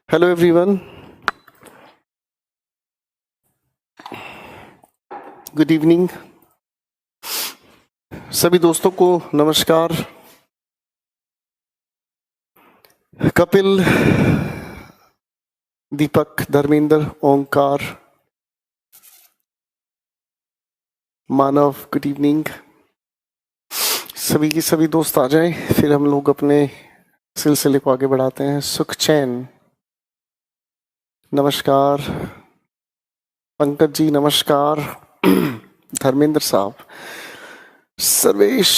Hello everyone, good evening. सभी दोस्तों को नमस्कार। कपिल, दीपक, धर्मेंद्र, ओंकार, मानव, गुड इवनिंग। सभी की सभी दोस्त आ जाएं, फिर हम लोग अपने सिलसिले को आगे बढ़ाते हैं। सुखचैन, नमस्कार। पंकज जी, नमस्कार। धर्मेंद्र साहब, सर्वेश,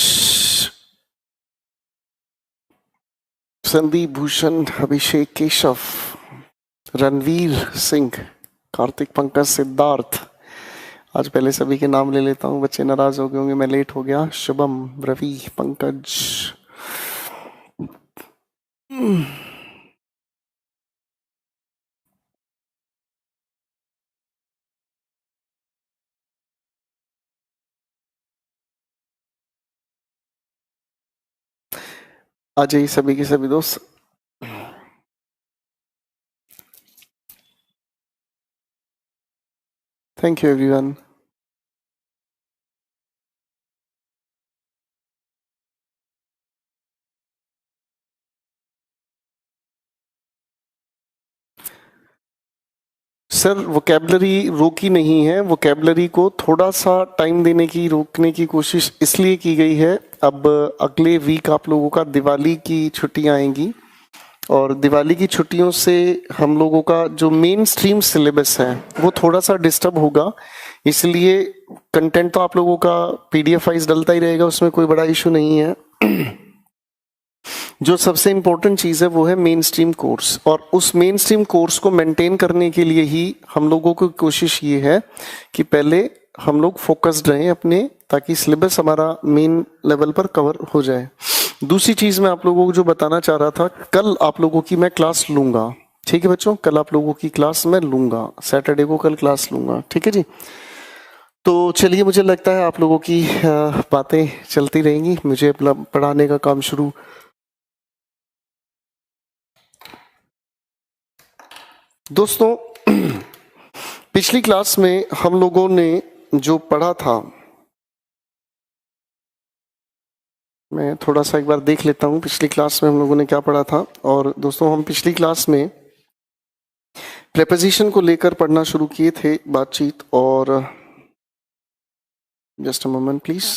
संदीप भूषण, अभिषेक, केशव, रणवीर सिंह, कार्तिक, पंकज, सिद्धार्थ। आज पहले सभी के नाम ले लेता हूँ, बच्चे नाराज हो गए होंगे मैं लेट हो गया। शुभम, रवि, पंकज। आ जाइए सभी के सभी दोस्त। Thank you everyone. Sir vocabulary रोकी नहीं है, वोकेबलरी को थोड़ा सा टाइम देने की, रोकने की कोशिश इसलिए की गई है। अब अगले वीक आप लोगों का दिवाली की छुट्टियां आएंगी और दिवाली की छुट्टियों से हम लोगों का जो मेन स्ट्रीम सिलेबस है वो थोड़ा सा डिस्टर्ब होगा। इसलिए कंटेंट तो आप लोगों का पीडीएफ वाइज डलता ही रहेगा, उसमें कोई बड़ा इशू नहीं है। जो सबसे इम्पोर्टेंट चीज़ है वो है मेन स्ट्रीम कोर्स, और उस मेन स्ट्रीम कोर्स को मेंटेन करने के लिए ही हम लोगों की कोशिश ये है कि पहले हम लोग फोकस्ड रहें अपने, ताकि सिलेबस हमारा मेन लेवल पर कवर हो जाए। दूसरी चीज़ मैं आप लोगों को जो बताना चाह रहा था, कल आप लोगों की मैं क्लास लूंगा। ठीक है बच्चों, कल आप लोगों की क्लास मैं लूंगा, सैटरडे को कल क्लास लूंगा। ठीक है जी। तो चलिए, मुझे लगता है आप लोगों की बातें चलती रहेंगी, मुझे अपना पढ़ाने का काम शुरू। दोस्तों, पिछली क्लास में हम लोगों ने जो पढ़ा था, मैं थोड़ा सा एक बार देख लेता हूँ पिछली क्लास में हम लोगों ने क्या पढ़ा था। और दोस्तों, हम पिछली क्लास में प्रेपोजिशन को लेकर पढ़ना शुरू किए थे बातचीत। और just a moment please.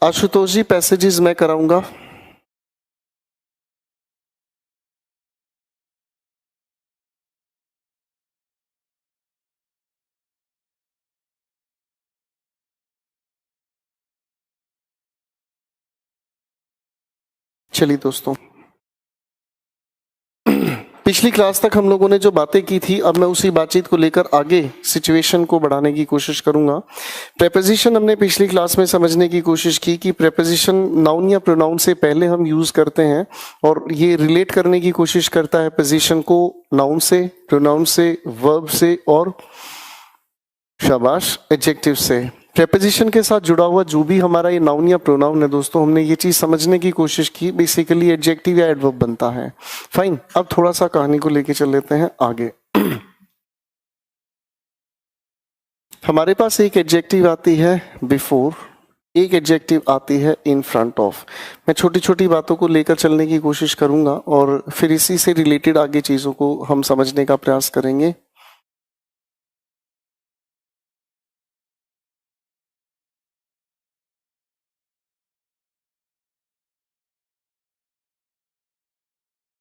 Ashutosh ji, passages मैं कराऊंगा। चलिए दोस्तों, पिछली क्लास तक हम लोगों ने जो बातें की थी, अब मैं उसी बातचीत को लेकर आगे सिचुएशन को बढ़ाने की कोशिश करूंगा। प्रेपोजिशन हमने पिछली क्लास में समझने की कोशिश की कि प्रेपोजिशन नाउन या प्रोनाउन से पहले हम यूज करते हैं, और ये रिलेट करने की कोशिश करता है पोजीशन को नाउन से, प्रोनाउन से, वर्ब से और शाबाश एडजेक्टिव से। प्रेपोजिशन के साथ जुड़ा हुआ जो भी हमारा ये नाउन या प्रोनाउन है दोस्तों, हमने ये चीज समझने की कोशिश की, बेसिकली एडजेक्टिव या एडवर्ब बनता है। फाइन, अब थोड़ा सा कहानी को लेके चल लेते हैं आगे। हमारे पास एक एडजेक्टिव आती है बिफोर, एक एडजेक्टिव आती है इन फ्रंट ऑफ। मैं छोटी छोटी बातों को लेकर चलने की कोशिश करूंगा और फिर इसी से रिलेटेड आगे चीजों को हम समझने का प्रयास करेंगे।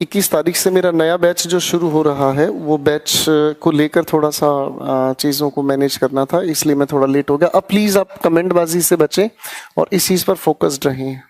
इक्कीस तारीख से मेरा नया बैच जो शुरू हो रहा है, वो बैच को लेकर थोड़ा सा चीज़ों को मैनेज करना था, इसलिए मैं थोड़ा लेट हो गया। अब प्लीज़ आप कमेंटबाजी से बचें और इस चीज़ पर फोकस्ड रहें।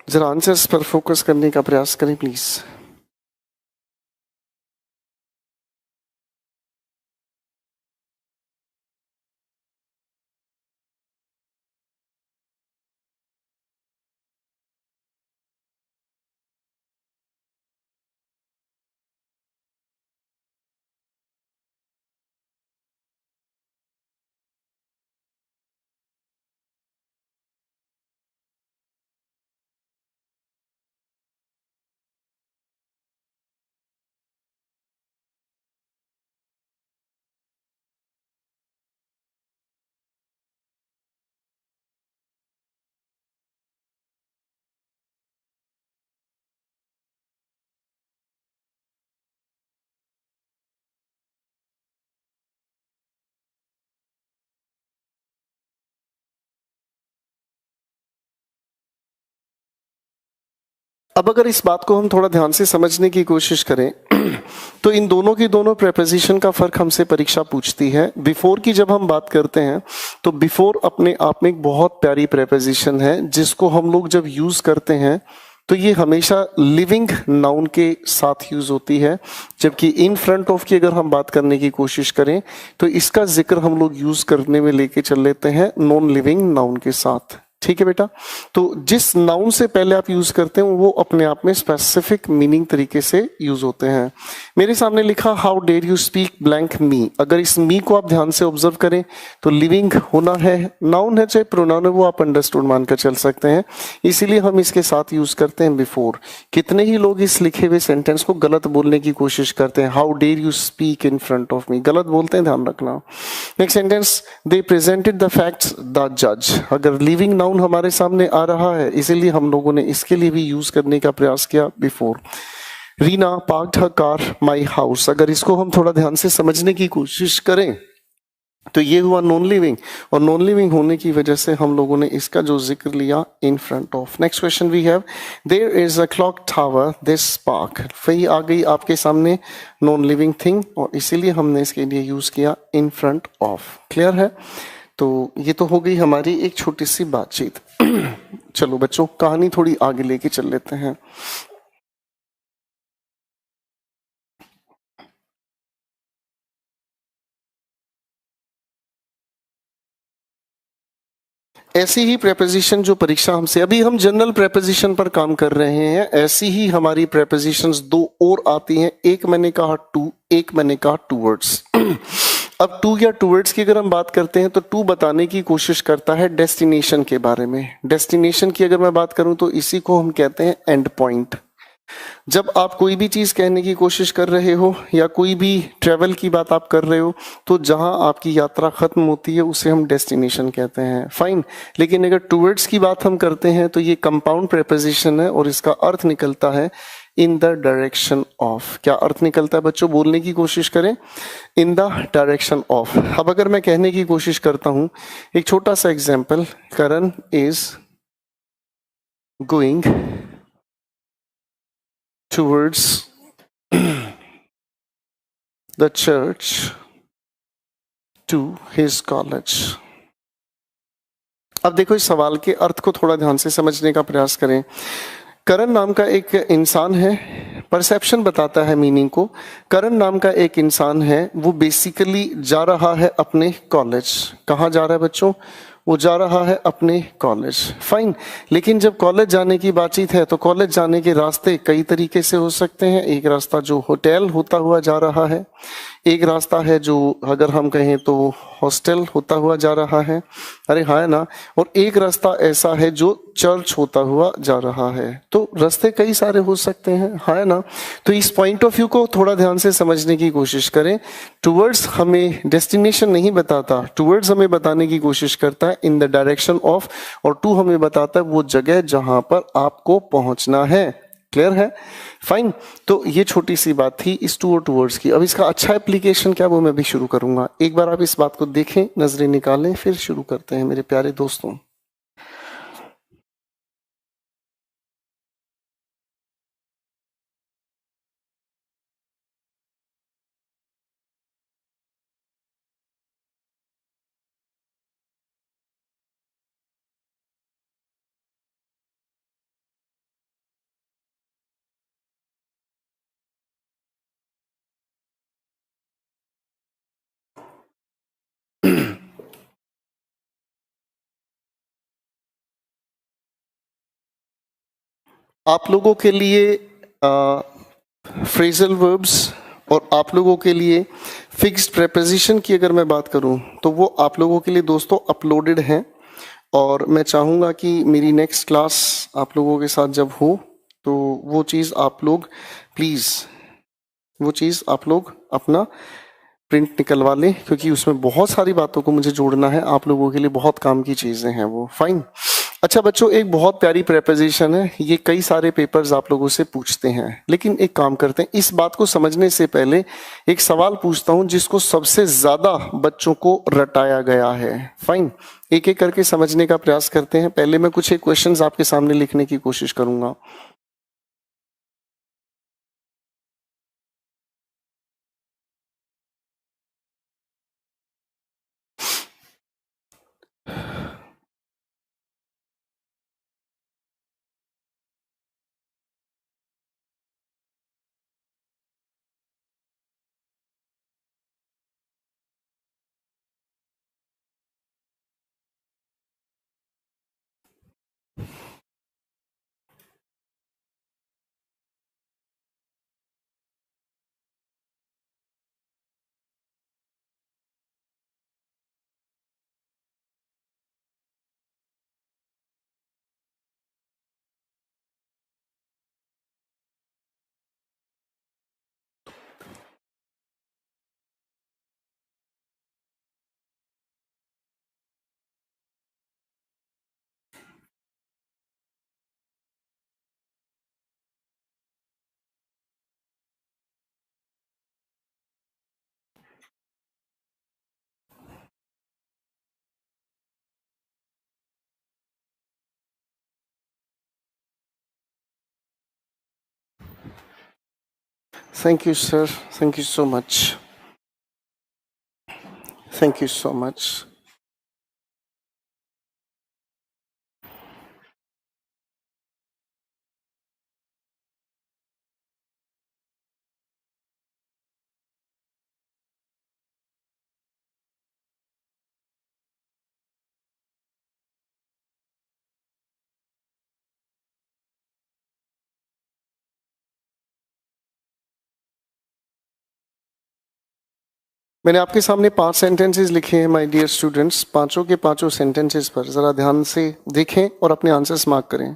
जरा आंसर्स पर फोकस करने का प्रयास करें प्लीज। अब अगर इस बात को हम थोड़ा ध्यान से समझने की कोशिश करें तो इन दोनों की दोनों प्रेपोजिशन का फर्क हमसे परीक्षा पूछती है। बिफोर की जब हम बात करते हैं तो बिफोर अपने आप में एक बहुत प्यारी प्रेपोजिशन है जिसको हम लोग जब यूज करते हैं तो ये हमेशा लिविंग नाउन के साथ यूज होती है, जबकि इन फ्रंट ऑफ की अगर हम बात करने की कोशिश करें तो इसका जिक्र हम लोग यूज करने में लेके चल लेते हैं नॉन लिविंग नाउन के साथ। ठीक है बेटा, तो जिस नाउन से पहले आप यूज करते हैं वो अपने आप में स्पेसिफिक मीनिंग तरीके से यूज होते हैं। मेरे सामने लिखा how dare you speak blank me. अगर इस मी को आप ध्यान से ऑब्जर्व करें तो लिविंग होना है, नाउन है चाहे प्रोनाउन है वो आप अंडरस्टूड मानकर चल सकते हैं, इसीलिए हम इसके साथ यूज करते हैं बिफोर। कितने ही लोग इस लिखे हुए सेंटेंस को गलत बोलने की कोशिश करते हैं, how dare you speak in front of me, गलत बोलते हैं, ध्यान रखना। Next sentence, they presented the facts the जज। अगर लिविंग नाउन हमारे सामने आ रहा है इसीलिए हम लोगों ने इसके लिए भी यूज करने का प्रयास किया before. Reena parked her car my house. अगर इसको हम थोड़ा ध्यान से समझने की कोशिश करें तो ये हुआ नॉन लिविंग, और नॉन लिविंग होने की वजह से हम लोगों ने इसका जो जिक्र लिया in front of. Next question we have, there is a clock tower this park. वही आ गई आपके सामने नॉन लिविंग थिंग और इसीलिए हमने इसके लिए यूज किया इन फ्रंट ऑफ। क्लियर है? तो ये तो हो गई हमारी एक छोटी सी बातचीत। चलो बच्चों, कहानी थोड़ी आगे लेके चल लेते हैं। ऐसी ही प्रेपोजिशन जो परीक्षा हमसे, अभी हम जनरल प्रेपोजिशन पर काम कर रहे हैं, ऐसी ही हमारी प्रेपोजिशंस दो और आती हैं। एक मैंने कहा टू, एक मैंने कहा टूवर्ड्स। अब टू या टूवर्ड्स की अगर हम बात करते हैं तो टू बताने की कोशिश करता है डेस्टिनेशन के बारे में। डेस्टिनेशन की अगर मैं बात करूं तो इसी को हम कहते हैं एंड पॉइंट। जब आप कोई भी चीज कहने की कोशिश कर रहे हो या कोई भी ट्रेवल की बात आप कर रहे हो तो जहां आपकी यात्रा खत्म होती है उसे हम डेस्टिनेशन कहते हैं। फाइन, लेकिन अगर टूवर्ड्स की बात हम करते हैं तो ये कंपाउंड प्रेपोजिशन है और इसका अर्थ निकलता है इन द डायरेक्शन ऑफ। क्या अर्थ निकलता है बच्चों? बोलने की कोशिश करें, इन द डायरेक्शन ऑफ। अब अगर मैं कहने की कोशिश करता हूं, एक छोटा सा example, Karan is going towards the church to his college। अब देखो इस सवाल के अर्थ को थोड़ा ध्यान से समझने का प्रयास करें। करण नाम का एक इंसान है, परसेप्शन बताता है मीनिंग को। करण नाम का एक इंसान है, वो बेसिकली जा रहा है अपने कॉलेज। कहाँ जा रहा है बच्चों? वो जा रहा है अपने कॉलेज। फाइन, लेकिन जब कॉलेज जाने की बातचीत है तो कॉलेज जाने के रास्ते कई तरीके से हो सकते हैं। एक रास्ता जो होटल होता हुआ जा रहा है, एक रास्ता है जो अगर हम कहें तो हॉस्टल होता हुआ जा रहा है, अरे हाँ ना, और एक रास्ता ऐसा है जो चर्च होता हुआ जा रहा है। तो रास्ते कई सारे हो सकते हैं, हाँ ना। तो इस पॉइंट ऑफ व्यू को थोड़ा ध्यान से समझने की कोशिश करें। टूवर्ड्स हमें डेस्टिनेशन नहीं बताता, टूवर्ड्स हमें बताने की कोशिश करता है इन द डायरेक्शन ऑफ, और टू हमें बताता है वो जगह जहां पर आपको पहुंचना है। क्लियर है? फाइन, तो ये छोटी सी बात थी इस टू और टूवर्ड्स की। अब इसका अच्छा एप्लीकेशन क्या वो मैं भी शुरू करूंगा। एक बार आप इस बात को देखें, नजरें निकालें, फिर शुरू करते हैं मेरे प्यारे दोस्तों। आप लोगों के लिए फ्रेजल वर्ब्स और आप लोगों के लिए फिक्स्ड प्रेपोजिशन की अगर मैं बात करूं तो वो आप लोगों के लिए दोस्तों अपलोडेड हैं, और मैं चाहूँगा कि मेरी नेक्स्ट क्लास आप लोगों के साथ जब हो तो वो चीज़ आप लोग प्लीज़ अपना प्रिंट निकलवा लें, क्योंकि उसमें बहुत सारी बातों को मुझे जोड़ना है, आप लोगों के लिए बहुत काम की चीज़ें हैं वो। फाइन। अच्छा बच्चों, एक बहुत प्यारी प्रेपोजिशन है, ये कई सारे पेपर्स आप लोगों से पूछते हैं, लेकिन एक काम करते हैं, इस बात को समझने से पहले एक सवाल पूछता हूं जिसको सबसे ज्यादा बच्चों को रटाया गया है। फाइन, एक एक करके समझने का प्रयास करते हैं। पहले मैं कुछ एक क्वेश्चंस आपके सामने लिखने की कोशिश करूंगा। Thank you sir, thank you so much, thank you so much. मैंने आपके सामने 5 सेंटेंसेस लिखे हैं माय डियर स्टूडेंट्स। पांचों के पांचों सेंटेंसेस पर जरा ध्यान से देखें और अपने आंसर्स मार्क करें।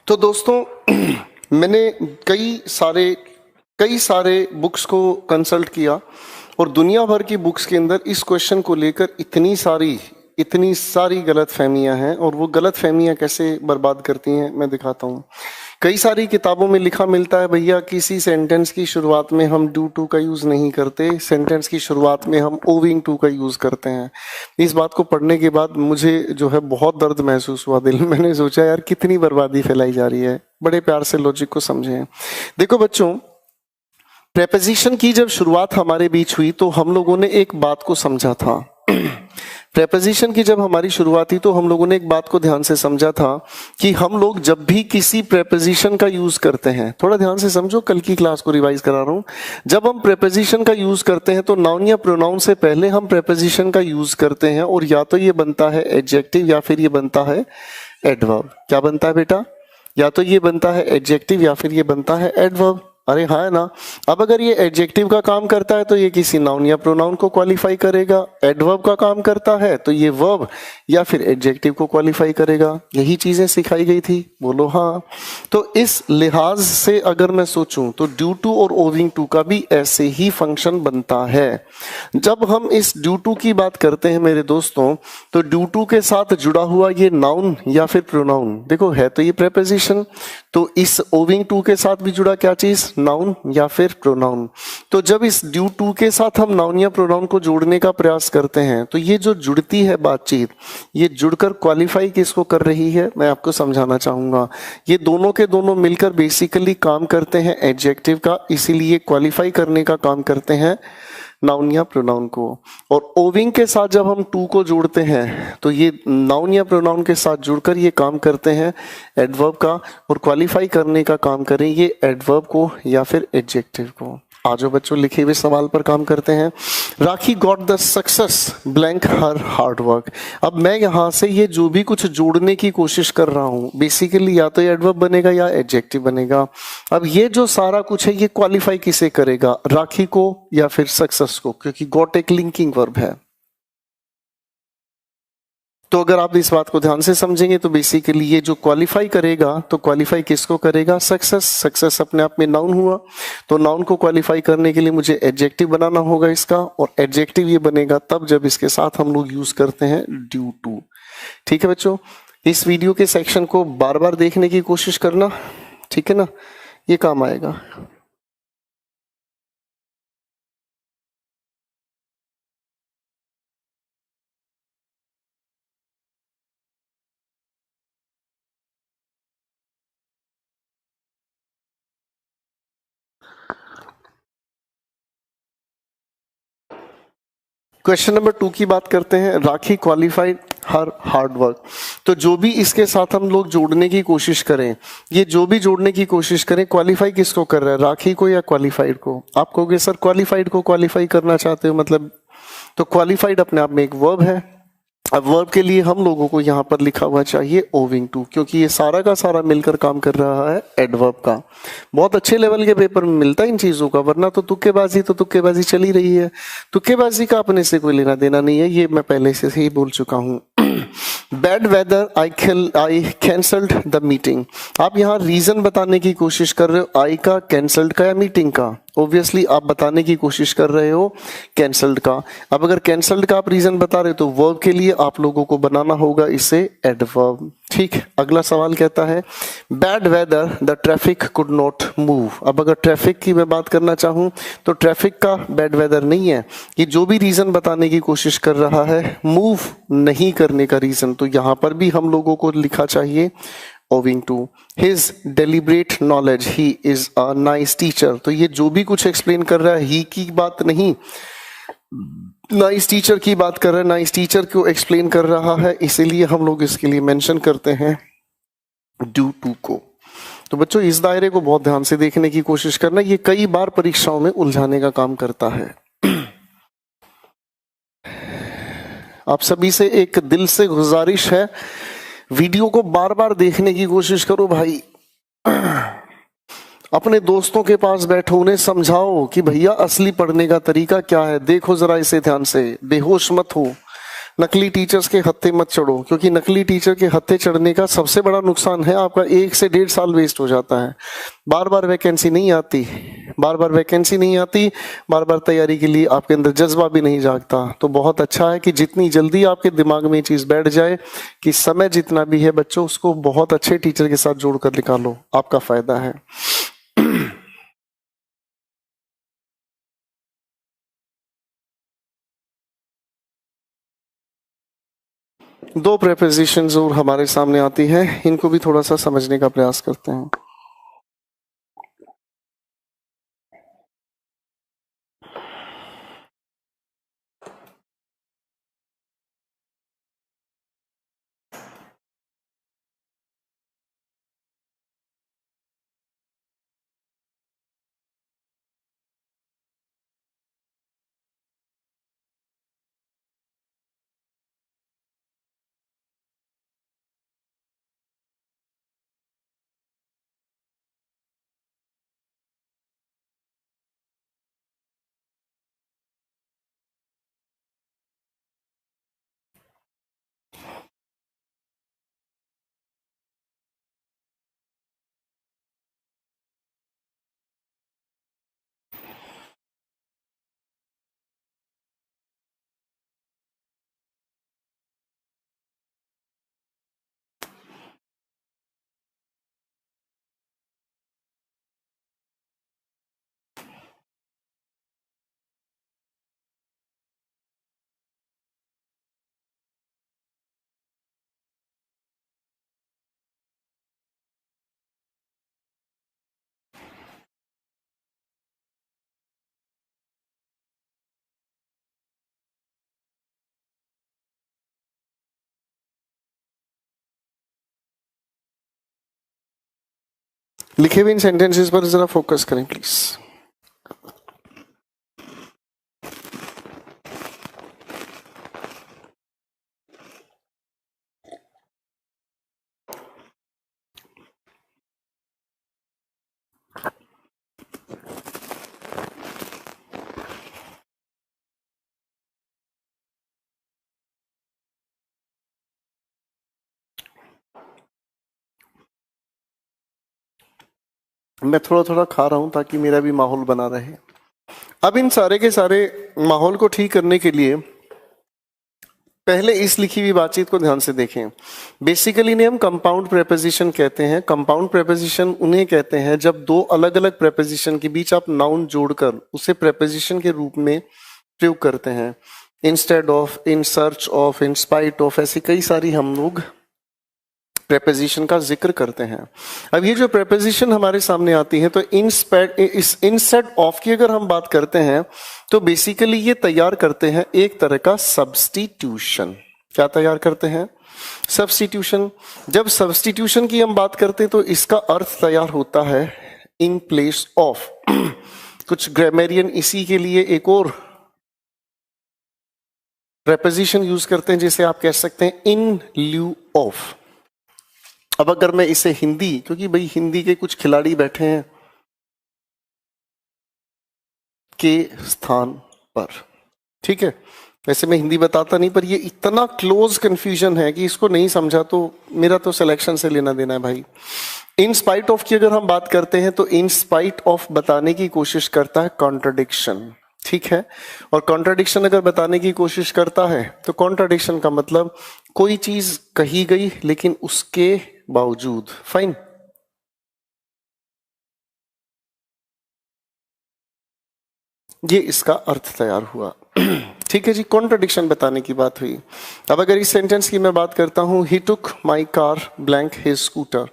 तो दोस्तों मैंने कई सारे बुक्स को कंसल्ट किया और दुनिया भर की बुक्स के अंदर इस क्वेश्चन को लेकर इतनी सारी गलत फहमियाँ हैं, और वो गलत फहमियाँ कैसे बर्बाद करती हैं मैं दिखाता हूँ। कई सारी किताबों में लिखा मिलता है भैया किसी सेंटेंस की शुरुआत में हम डू टू का यूज नहीं करते, सेंटेंस की शुरुआत में हम ओविंग टू का यूज करते हैं। इस बात को पढ़ने के बाद मुझे जो है बहुत दर्द महसूस हुआ दिल में। मैंने सोचा यार कितनी बर्बादी फैलाई जा रही है। बड़े प्यार से लॉजिक को समझें। देखो बच्चों, प्रेपोजिशन की जब शुरुआत हमारे बीच हुई तो हम लोगों ने एक बात को समझा था। प्रेपोजिशन की जब हमारी शुरुआत हुई तो हम लोगों ने एक बात को ध्यान से समझा था कि हम लोग जब भी किसी प्रेपोजिशन का यूज करते हैं, थोड़ा ध्यान से समझो, कल की क्लास को रिवाइज करा रहा हूं। जब हम प्रेपोजिशन का यूज करते हैं तो नाउन या प्रोनाउन से पहले हम प्रेपोजिशन का यूज करते हैं, और या तो ये बनता है एडजेक्टिव या फिर ये बनता है एडवर्ब। क्या बनता है बेटा? या तो ये बनता है एडजेक्टिव या फिर ये बनता है एडवर्ब। अरे हाँ है ना। अब अगर ये एडजेक्टिव का काम करता है तो ये किसी नाउन या प्रोनाउन को क्वालिफाई करेगा, एडवर्ब का काम करता है तो ये वर्ब या फिर एडजेक्टिव को क्वालिफाई करेगा। यही चीजें सिखाई गई थी, बोलो हाँ। तो इस लिहाज से अगर मैं सोचूं तो ड्यू टू और ओविंग टू का भी ऐसे ही फंक्शन बनता है। जब हम इस ड्यू टू की बात करते हैं मेरे दोस्तों, तो ड्यू टू के साथ जुड़ा हुआ ये नाउन या फिर प्रोनाउन, देखो है तो ये प्रेपोजिशन, तो इस ओविंग टू के साथ भी जुड़ा क्या चीज? नाउन या फिर प्रोनाउन। तो जब इस ड्यू टू के साथ हम नाउन या प्रोनाउन को जोड़ने का प्रयास करते हैं तो ये जो जुड़ती है बातचीत, ये जुड़कर क्वालिफाई किसको कर रही है, मैं आपको समझाना चाहूंगा। ये दोनों के दोनों मिलकर बेसिकली काम करते हैं एडजेक्टिव का, इसीलिए क्वालिफाई करने का काम करते हैं नाउन या प्रोनाउन को। और ओविंग के साथ जब हम टू को जोड़ते हैं तो ये नाउन या प्रोनाउन के साथ जुड़कर ये काम करते हैं एडवर्ब का, और क्वालिफाई करने का काम करें ये एडवर्ब को या फिर एडजेक्टिव को। आज बच्चों लिखे हुए सवाल पर काम करते हैं। Rakhi got the success blank her hard work. अब मैं यहाँ से ये जो भी कुछ जोड़ने की कोशिश कर रहा हूँ बेसिकली या तो एडवर्ब बनेगा या एडजेक्टिव बनेगा। अब ये जो सारा कुछ है ये क्वालिफाई किसे करेगा, राखी को या फिर सक्सेस को, क्योंकि गॉट एक लिंकिंग वर्ब है। तो अगर आप इस बात को ध्यान से समझेंगे तो बेसिकली ये जो क्वालिफाई करेगा, तो क्वालिफाई किसको करेगा, सक्सेस। सक्सेस अपने आप में नाउन हुआ, तो नाउन को क्वालिफाई करने के लिए मुझे एडजेक्टिव बनाना होगा इसका, और एडजेक्टिव ये बनेगा तब जब इसके साथ हम लोग यूज करते हैं ड्यू टू। ठीक है बच्चों, इस वीडियो के सेक्शन को बार बार देखने की कोशिश करना, ठीक है ना, ये काम आएगा। क्वेश्चन नंबर 2 की बात करते हैं। राखी क्वालिफाइड हर हार्ड वर्क। तो जो भी इसके साथ हम लोग जोड़ने की कोशिश करें, ये जो भी जोड़ने की कोशिश करें, क्वालिफाई किसको कर रहा है, राखी को या क्वालिफाइड को। आप कहोगे सर क्वालिफाइड को क्वालिफाई करना चाहते हो मतलब, तो क्वालिफाइड अपने आप में एक वर्ब है। अब वर्ब के लिए हम लोगों को यहाँ पर लिखा हुआ चाहिए ओविंग टू, क्योंकि ये सारा का सारा मिलकर काम कर रहा है एडवर्ब का। बहुत अच्छे लेवल के पेपर में मिलता है इन चीजों का, वरना तो तुक्केबाजी चली रही है। तुक्केबाजी का अपने से कोई लेना देना नहीं है, ये मैं पहले से ही बोल चुका हूँ। Bad whether I cancelled the meeting. आप यहाँ रीजन बताने की कोशिश कर रहे हो, आई का, कैंसल्ड का या मीटिंग का। ऑब्वियसली आप बताने की कोशिश कर रहे हो कैंसल्ड का। अब अगर कैंसल्ड का आप रीजन बता रहे हो तो वर्ब के लिए आप लोगों को बनाना होगा इसे एडवर्ब। ठीक, अगला सवाल कहता है bad whether the traffic could not move. अब अगर ट्रैफिक की मैं बात करना चाहूं तो ट्रैफिक का बैड वेदर नहीं है, ये जो भी रीजन बताने की कोशिश कर रहा है मूव नहीं करने का रीजन, तो यहां पर भी हम लोगों को लिखा चाहिए owing to his deliberate knowledge he is a nice teacher। तो ये जो भी कुछ एक्सप्लेन कर रहा है ही की बात नहीं, नाइस टीचर की बात कर रहा है, नाइस टीचर को एक्सप्लेन कर रहा है, इसीलिए हम लोग इसके लिए मेंशन करते हैं ड्यू टू को। तो बच्चों इस दायरे को बहुत ध्यान से देखने की कोशिश करना, ये कई बार परीक्षाओं में उलझाने का काम करता है। आप सभी से एक दिल से गुजारिश है, वीडियो को बार बार देखने की कोशिश करो भाई। अपने दोस्तों के पास बैठो, उन्हें समझाओ कि भैया असली पढ़ने का तरीका क्या है, देखो जरा इसे ध्यान से, बेहोश मत हो, नकली टीचर्स के हत्थे मत चढ़ो, क्योंकि नकली टीचर के हत्थे चढ़ने का सबसे बड़ा नुकसान है आपका 1 से 1.5 साल वेस्ट हो जाता है। बार बार वैकेंसी नहीं आती, बार बार वैकेंसी नहीं आती, बार बार तैयारी के लिए आपके अंदर जज्बा भी नहीं जागता। तो बहुत अच्छा है कि जितनी जल्दी आपके दिमाग में ये चीज बैठ जाए कि समय जितना भी है बच्चों उसको बहुत अच्छे टीचर के साथ जोड़कर निकालो, आपका फायदा है। दो प्रेपोजिशंस और हमारे सामने आती हैं, इनको भी थोड़ा सा समझने का प्रयास करते हैं। लिखे हुए इन सेंटेंसेस पर जरा फोकस करें प्लीज। मैं थोड़ा थोड़ा खा रहा हूं ताकि मेरा भी माहौल बना रहे। अब इन सारे के सारे माहौल को ठीक करने के लिए पहले इस लिखी हुई बातचीत को ध्यान से देखें। बेसिकली इन्हें हम कंपाउंड प्रेपोजिशन कहते हैं। कंपाउंड प्रेपोजिशन उन्हें कहते हैं जब दो अलग अलग प्रेपोजिशन के बीच आप नाउन जोड़कर उसे प्रेपोजिशन के रूप में प्रयोग करते हैं। Instead of, in search of, in spite of, ऐसी कई सारी हम लोग प्रेपोजिशन का जिक्र करते हैं। अब ये जो प्रेपोजिशन हमारे सामने आती है तो इंस्टेड ऑफ की अगर हम बात करते हैं तो बेसिकली ये तैयार करते हैं एक तरह का सब्स्टिट्यूशन। क्या तैयार करते हैं? सब्स्टिट्यूशन। जब सब्स्टिट्यूशन की हम बात करते हैं तो इसका अर्थ तैयार होता है इन प्लेस ऑफ। कुछ ग्रामेरियन इसी के लिए एक और प्रेपोजिशन यूज करते हैं जिसे आप कह सकते हैं इन ल्यू ऑफ। अब अगर मैं इसे हिंदी, क्योंकि भाई हिंदी के कुछ खिलाड़ी बैठे हैं के स्थान पर, ठीक है, वैसे मैं हिंदी बताता नहीं पर ये इतना क्लोज कंफ्यूजन है कि इसको नहीं समझा तो मेरा तो सिलेक्शन से लेना देना है भाई। इन स्पाइट ऑफ की अगर हम बात करते हैं तो इन स्पाइट ऑफ बताने की कोशिश करता है कॉन्ट्रडिक्शन, ठीक है। और कॉन्ट्रडिक्शन अगर बताने की कोशिश करता है तो कॉन्ट्रडिक्शन का मतलब कोई चीज कही गई लेकिन उसके बावजूद। फाइन। ये इसका अर्थ तैयार हुआ। ठीक है जी, कॉन्ट्रडिक्शन बताने की बात हुई। अब अगर इस सेंटेंस की मैं बात करता हूं, he took my car blank his scooter.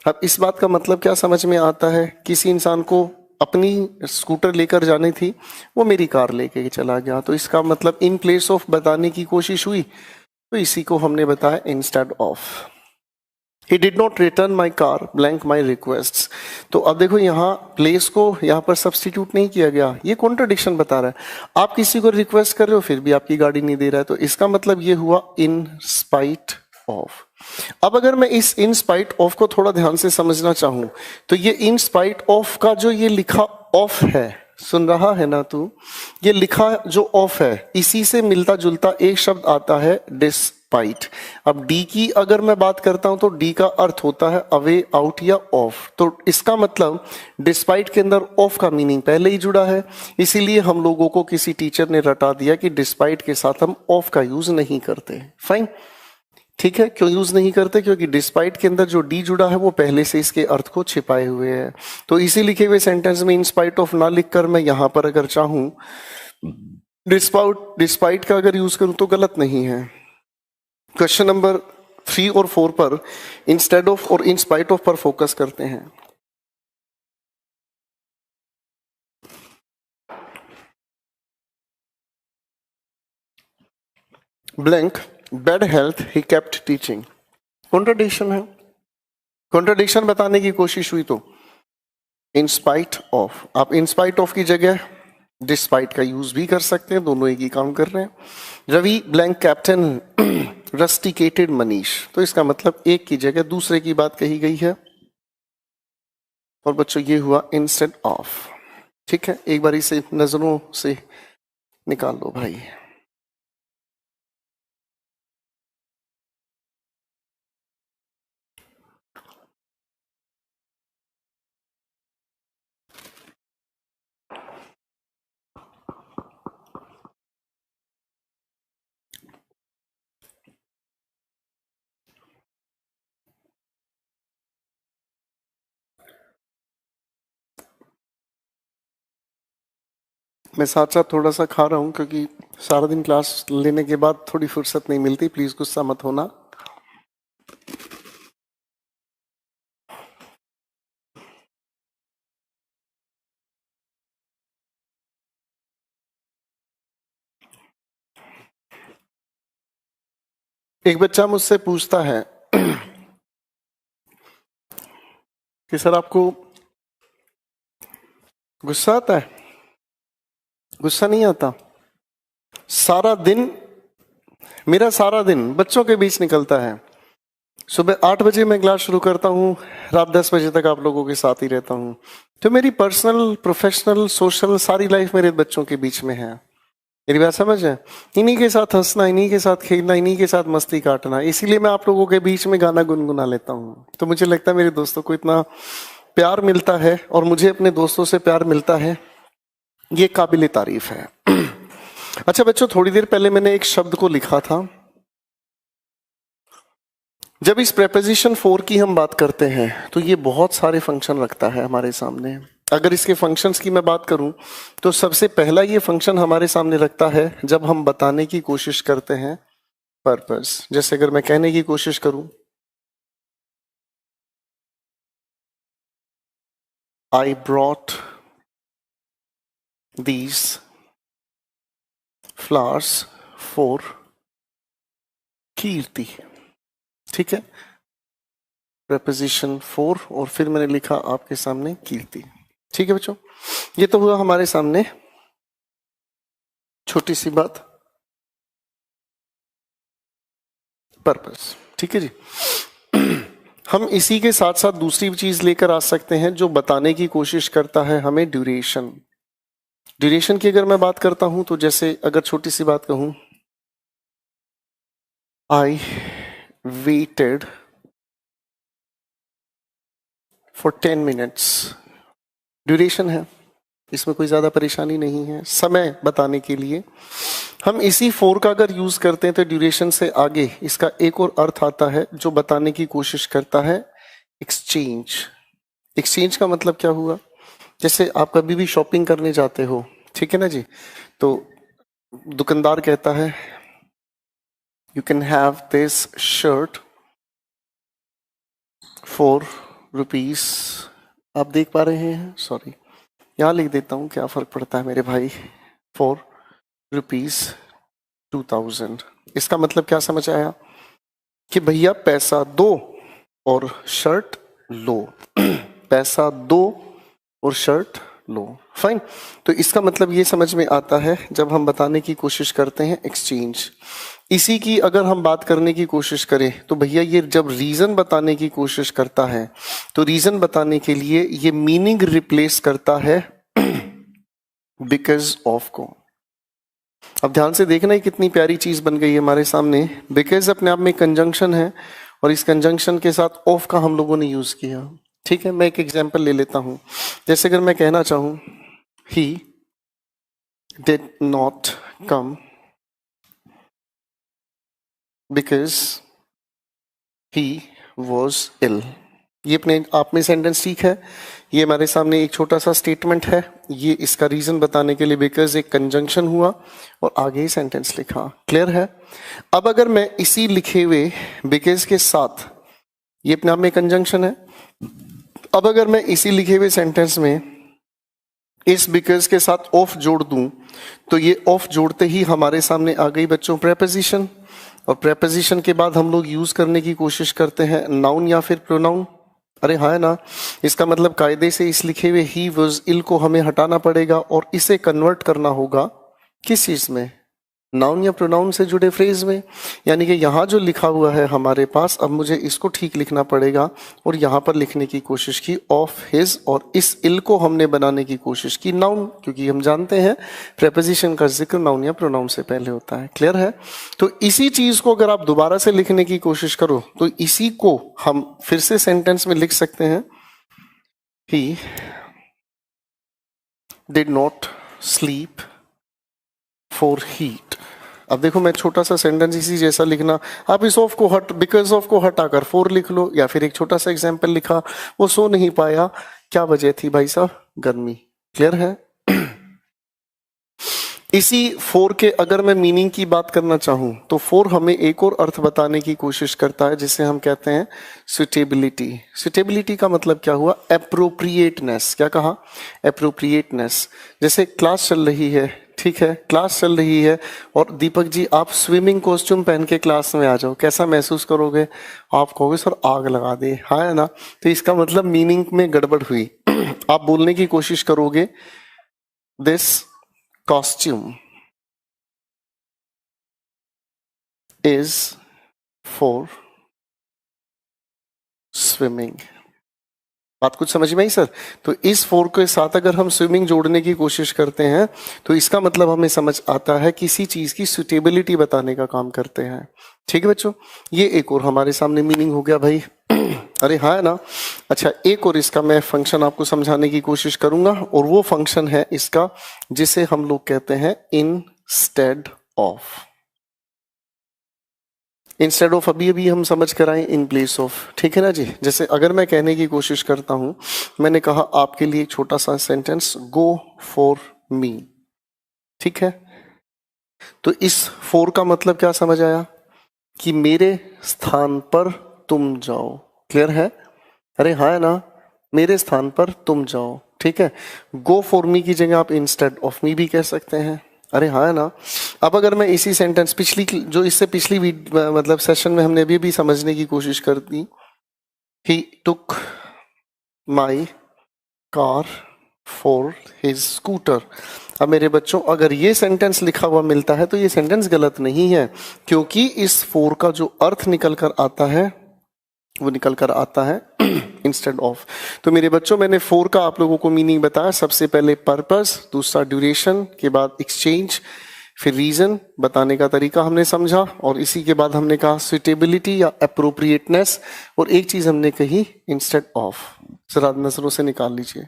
अब इस बात का मतलब क्या समझ में आता है? किसी इंसान को अपनी स्कूटर लेकर जानी थी, वो मेरी कार लेके चला गया, तो इसका मतलब इन प्लेस ऑफ बताने की कोशिश हुई, तो इसी को हमने बताया instead of. He did not return my car blank my requests। तो अब देखो यहाँ प्लेस को यहाँ पर सब्स्टिट्यूट नहीं किया गया, ये कॉन्ट्रडिक्शन बता रहा है। आप किसी को रिक्वेस्ट कर रहे हो फिर भी आपकी गाड़ी नहीं दे रहा है, तो इसका मतलब ये हुआ इन स्पाइट ऑफ। अब अगर मैं इस इन स्पाइट ऑफ को थोड़ा ध्यान से समझना चाहूं तो ये इन स्पाइट ऑफ का जो ये लिखा ऑफ है, सुन रहा है ना तू, ये लिखा जो ऑफ है इसी से मिलता जुलता एक शब्द आता है डिस्पाइट। अब डी की अगर मैं बात करता हूं तो डी का अर्थ होता है अवे, आउट या ऑफ, तो इसका मतलब डिस्पाइट के अंदर ऑफ का मीनिंग पहले ही जुड़ा है। इसीलिए हम लोगों को किसी टीचर ने रटा दिया कि डिस्पाइट के साथ हम ऑफ का यूज नहीं करते। फाइन, ठीक है। क्यों यूज नहीं करते? क्योंकि डिस्पाइट के अंदर जो डी जुड़ा है वो पहले से इसके अर्थ को छिपाए हुए है। तो इसी लिखे हुए सेंटेंस में इन स्पाइट ऑफ ना लिखकर मैं यहां पर अगर चाहूं डिस्पाइट का अगर यूज करूं तो गलत नहीं है। क्वेश्चन नंबर 3 और 4 पर इंस्टेड ऑफ और इन स्पाइट ऑफ पर फोकस करते हैं। Blank bad health he kept teaching. Contradiction है, कॉन्ट्रडिक्शन बताने की कोशिश हुई तो इन स्पाइट ऑफ। आप इन स्पाइट ऑफ की जगह डिस्पाइट का यूज भी कर सकते हैं, दोनों एक ही काम कर रहे हैं। Ravi blank captain rusticated Manish, तो इसका मतलब एक की जगह दूसरे की बात कही गई है। और बच्चों ये हुआ इंस्टेड ऑफ, ठीक है। एक बार इसे नजरों से निकाल लो भाई। मैं साथ साथ थोड़ा सा खा रहा हूं क्योंकि सारा दिन क्लास लेने के बाद थोड़ी फुर्सत नहीं मिलती, प्लीज गुस्सा मत होना। एक बच्चा मुझसे पूछता है कि सर आपको गुस्सा आता है? गुस्सा नहीं आता? सारा दिन, मेरा सारा दिन बच्चों के बीच निकलता है। सुबह 8 बजे मैं क्लास शुरू करता हूँ, रात 10 बजे तक आप लोगों के साथ ही रहता हूँ। तो मेरी पर्सनल, प्रोफेशनल, सोशल सारी लाइफ मेरे बच्चों के बीच में है। मेरी बात समझ है? इन्हीं के साथ हंसना, इन्हीं के साथ खेलना, इन्हीं के साथ मस्ती काटना। इसीलिए मैं आप लोगों के बीच में गाना गुनगुना लेता हूँ। तो मुझे लगता है मेरे दोस्तों को इतना प्यार मिलता है और मुझे अपने दोस्तों से प्यार मिलता है, ये काबिल तारीफ है। अच्छा बच्चों, थोड़ी देर पहले मैंने एक शब्द को लिखा था। जब इस प्रेपोजिशन फॉर की हम बात करते हैं तो ये बहुत सारे फंक्शन रखता है हमारे सामने। अगर इसके फंक्शंस की मैं बात करूं तो सबसे पहला ये फंक्शन हमारे सामने रखता है जब हम बताने की कोशिश करते हैं पर्पस। जैसे अगर मैं कहने की कोशिश करूं, I brought these flowers for Kirti, ठीक है, प्रेपोजिशन फॉर और फिर मैंने लिखा आपके सामने कीर्ति। ठीक है बच्चों, ये तो हुआ हमारे सामने छोटी सी बात, पर्पस। ठीक है जी। हम इसी के साथ साथ दूसरी चीज लेकर आ सकते हैं जो बताने की कोशिश करता है हमें, ड्यूरेशन। ड्यूरेशन की अगर मैं बात करता हूं तो जैसे अगर छोटी सी बात कहूं, I waited for 10 minutes, duration है, इसमें कोई ज्यादा परेशानी नहीं है, समय बताने के लिए। हम इसी फॉर का अगर यूज करते हैं तो ड्यूरेशन से आगे इसका एक और अर्थ आता है जो बताने की कोशिश करता है, एक्सचेंज। एक्सचेंज का मतलब क्या हुआ? जैसे आप कभी भी शॉपिंग करने जाते हो, ठीक है ना जी, तो दुकानदार कहता है you can have this shirt for rupees, आप देख पा रहे हैं, सॉरी यहां लिख देता हूं, क्या फर्क पड़ता है मेरे भाई, फॉर रुपीज 2000। इसका मतलब क्या समझ आया कि भैया पैसा दो और शर्ट लो, पैसा दो और शर्ट लो, फाइन। तो इसका मतलब ये समझ में आता है जब हम बताने की कोशिश करते हैं एक्सचेंज। इसी की अगर हम बात करने की कोशिश करें तो भैया ये जब रीजन बताने की कोशिश करता है तो रीजन बताने के लिए ये मीनिंग रिप्लेस करता है बिकॉज ऑफ को। अब ध्यान से देखना ही कितनी प्यारी चीज बन गई है हमारे सामने। बिकॉज अपने आप में कंजंक्शन है और इस कंजंक्शन के साथ ऑफ का हम लोगों ने यूज किया। ठीक है, मैं एक एग्जांपल ले लेता हूं। जैसे अगर मैं कहना चाहूं he did not come because he was ill. ये अपने आप में सेंटेंस ठीक है, ये हमारे सामने एक छोटा सा स्टेटमेंट है, ये इसका रीजन बताने के लिए बिकॉज एक कंजंक्शन हुआ और आगे ही सेंटेंस लिखा। क्लियर है? अब अगर मैं इसी लिखे हुए बिकॉज के साथ, ये अपने आप में कंजंक्शन है, अब अगर मैं इसी लिखे हुए सेंटेंस में इस बिकॉज के साथ ऑफ जोड़ दूं तो ये ऑफ जोड़ते ही हमारे सामने आ गई बच्चों प्रेपोजिशन। और प्रेपोजिशन के बाद हम लोग यूज करने की कोशिश करते हैं नाउन या फिर प्रोनाउन। अरे हाँ है ना, इसका मतलब कायदे से इस लिखे हुए ही वॉज इल को हमें हटाना पड़ेगा और इसे कन्वर्ट करना होगा किस चीज में, नाउन या प्रोनाउन से जुड़े फ्रेज में। यानी कि यहाँ जो लिखा हुआ है हमारे पास, अब मुझे इसको ठीक लिखना पड़ेगा और यहाँ पर लिखने की कोशिश की ऑफ हिज, और इस इल को हमने बनाने की कोशिश की नाउन, क्योंकि हम जानते हैं प्रेपोजिशन का जिक्र नाउन या प्रोनाउन से पहले होता है। क्लियर है? तो इसी चीज को अगर आप दोबारा से लिखने की कोशिश करो तो इसी को हम फिर से सेंटेंस में लिख सकते हैं, ही did not sleep for heat. अब देखो मैं छोटा सा सेंटेंस इसी जैसा लिखना, आप इस ऑफ को हट, बिकॉज ऑफ को हटाकर फॉर लिख लो, या फिर एक छोटा सा एग्जांपल लिखा, वो सो नहीं पाया, क्या वजह थी भाई साहब, गर्मी। क्लियर है? इसी फॉर के अगर मैं मीनिंग की बात करना चाहूं तो फॉर हमें एक और अर्थ बताने की कोशिश करता है जिसे हम कहते हैं सुटेबिलिटी। सुटेबिलिटी का मतलब क्या हुआ, एप्रोप्रिएटनेस। क्या कहा? एप्रोप्रिएटनेस। जैसे क्लास चल रही है, ठीक है, क्लास चल रही है और दीपक जी आप स्विमिंग कॉस्ट्यूम पहन के क्लास में आ जाओ, कैसा महसूस करोगे? आप कहोगे सर आग लगा दे, हाँ है ना। तो इसका मतलब मीनिंग में गड़बड़ हुई। आप बोलने की कोशिश करोगे this costume is for swimming. बात कुछ समझ में आई सर? तो इस फोर के साथ अगर हम स्विमिंग जोड़ने की कोशिश करते हैं तो इसका मतलब हमें समझ आता है किसी चीज की सुटेबिलिटी बताने का काम करते हैं। ठीक है बच्चों, ये एक और हमारे सामने मीनिंग हो गया भाई। अरे हाँ है ना। अच्छा, एक और इसका मैं फंक्शन आपको समझाने की कोशिश करूंगा और वो फंक्शन है इसका जिसे हम लोग कहते हैं इंस्टेड ऑफ। इंस्टेड ऑफ अभी अभी हम समझ कर आए इन प्लेस ऑफ। ठीक है ना जी। जैसे अगर मैं कहने की कोशिश करता हूं, मैंने कहा आपके लिए एक छोटा सा सेंटेंस, गो फॉर मी। ठीक है, तो इस फॉर का मतलब क्या समझ आया कि मेरे स्थान पर तुम जाओ। क्लियर है? अरे हाँ है ना, मेरे स्थान पर तुम जाओ। ठीक है, गो फॉर मी की जगह आप इंस्टेड ऑफ मी भी कह सकते हैं। अरे हाँ है ना। अब अगर मैं इसी सेंटेंस पिछली जो इससे पिछली मतलब सेशन में हमने अभी भी समझने की कोशिश कर दी, he took my car for his scooter. अब मेरे बच्चों अगर ये सेंटेंस लिखा हुआ मिलता है तो ये सेंटेंस गलत नहीं है, क्योंकि इस फॉर का जो अर्थ निकल कर आता है वो निकल कर आता है इंस्टेड ऑफ। तो मेरे बच्चों मैंने फोर का आप लोगों को मीनिंग बताया। सबसे पहले पर्पस, दूसरा ड्यूरेशन, के बाद एक्सचेंज, फिर रीजन, बताने का तरीका हमने समझा, और इसी के बाद हमने कहा सुटेबिलिटी या अप्रोप्रिएटनेस, और एक चीज हमने कही इंस्टेड ऑफ। जरा नजरों से निकाल लीजिए।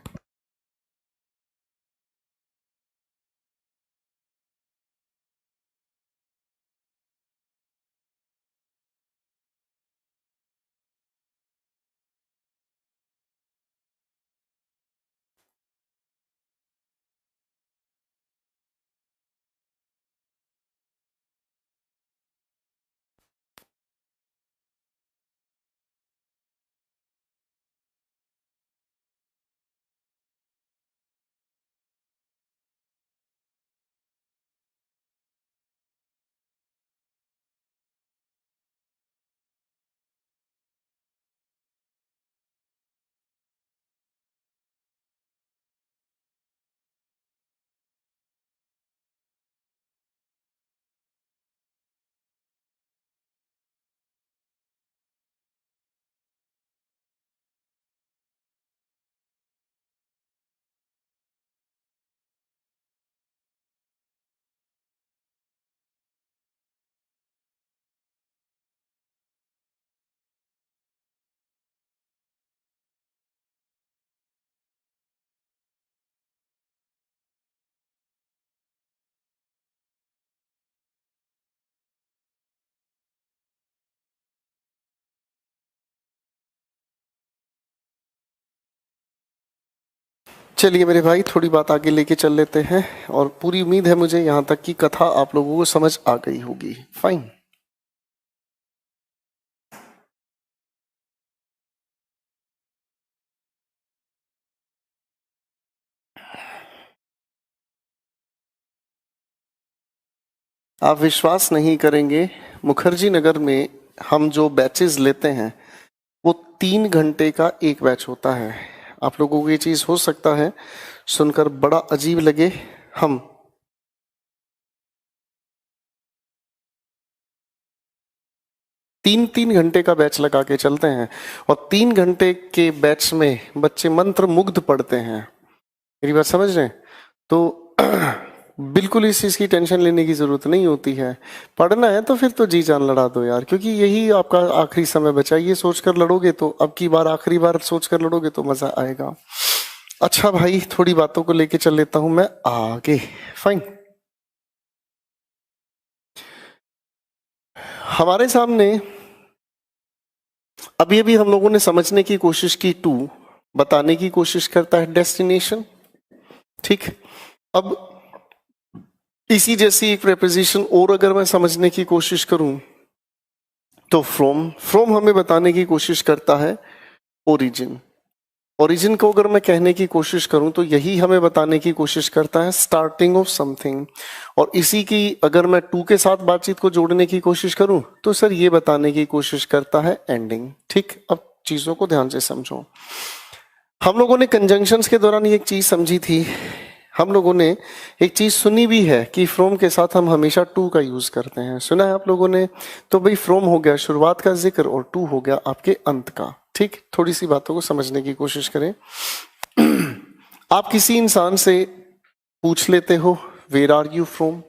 चलिए मेरे भाई, थोड़ी बात आगे लेके चल लेते हैं, और पूरी उम्मीद है मुझे यहाँ तक की कथा आप लोगों को समझ आ गई होगी। फाइन। आप विश्वास नहीं करेंगे, मुखर्जी नगर में हम जो बैचेस लेते हैं वो 3 घंटे का एक बैच होता है। आप लोगों को ये चीज हो सकता है सुनकर बड़ा अजीब लगे, हम 3-3 घंटे का बैच लगा के चलते हैं, और 3 घंटे के बैच में बच्चे मंत्र मुग्ध पढ़ते हैं। मेरी बात समझ रहे हैं? तो बिल्कुल इस चीज की टेंशन लेने की जरूरत नहीं होती है। पढ़ना है तो फिर तो जी जान लड़ा दो यार, क्योंकि यही आपका आखिरी समय बचा। ये सोचकर लड़ोगे तो अब की बार आखिरी बार सोचकर लड़ोगे तो मजा आएगा। अच्छा भाई, थोड़ी बातों को लेके चल लेता हूं मैं आगे। फाइन। हमारे सामने अभी अभी हम लोगों ने समझने की कोशिश की टू, बताने की कोशिश करता है डेस्टिनेशन। ठीक, अब इसी जैसी एक प्रेपोजिशन और अगर मैं समझने की कोशिश करूं तो फ्रॉम, फ्रॉम हमें बताने की कोशिश करता है ओरिजिन। ओरिजिन को अगर मैं कहने की कोशिश करूं तो यही हमें बताने की कोशिश करता है स्टार्टिंग ऑफ समथिंग, और इसी की अगर मैं टू के साथ बातचीत को जोड़ने की कोशिश करूं तो सर ये बताने की कोशिश करता है एंडिंग। ठीक, अब चीजों को ध्यान से समझो। हम लोगों ने कंजंक्शंस के दौरान ये एक चीज समझी थी, हम लोगों ने एक चीज सुनी भी है कि फ्रॉम के साथ हम हमेशा टू का यूज करते हैं, सुना है आप लोगों ने। तो भाई फ्रॉम हो गया शुरुआत का जिक्र और टू हो गया आपके अंत का। ठीक, थोड़ी सी बातों को समझने की कोशिश करें। आप किसी इंसान से पूछ लेते हो वेयर आर यू फ्रॉम,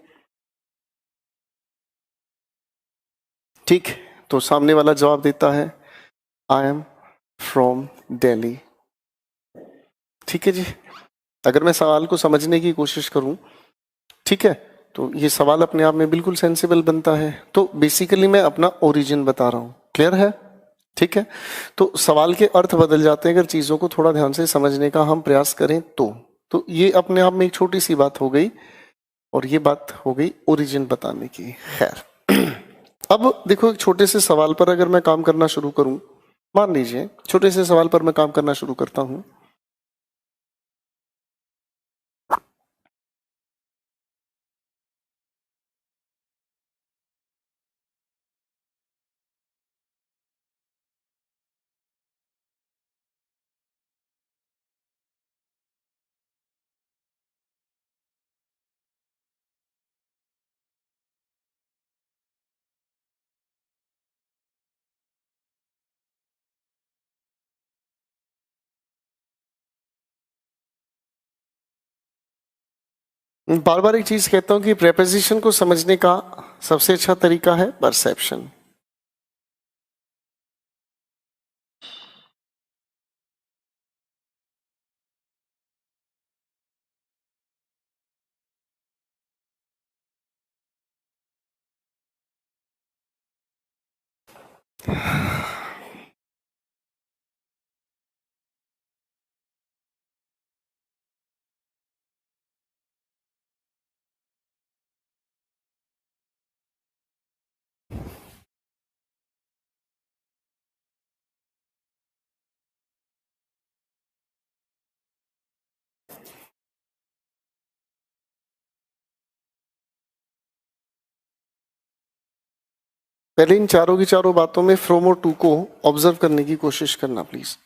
ठीक, तो सामने वाला जवाब देता है आई एम फ्रॉम दिल्ली। ठीक है जी। अगर मैं सवाल को समझने की कोशिश करूं, ठीक है, तो ये सवाल अपने आप में बिल्कुल सेंसिबल बनता है। तो बेसिकली मैं अपना ओरिजिन बता रहा हूं, क्लियर है? ठीक है, तो सवाल के अर्थ बदल जाते हैं अगर चीजों को थोड़ा ध्यान से समझने का हम प्रयास करें तो ये अपने आप में एक छोटी सी बात हो गई, और ये बात हो गई ओरिजिन बताने की। खैर, अब देखो, एक छोटे से सवाल पर अगर मैं काम करना शुरू करूं, मान लीजिए छोटे से सवाल पर मैं काम करना शुरू करता हूं। बार बार एक चीज कहता हूं कि प्रेपोजिशन को समझने का सबसे अच्छा तरीका है परसेप्शन। पहले इन चारों की चारों बातों में फ्रॉम और टू को ऑब्जर्व करने की कोशिश करना प्लीज।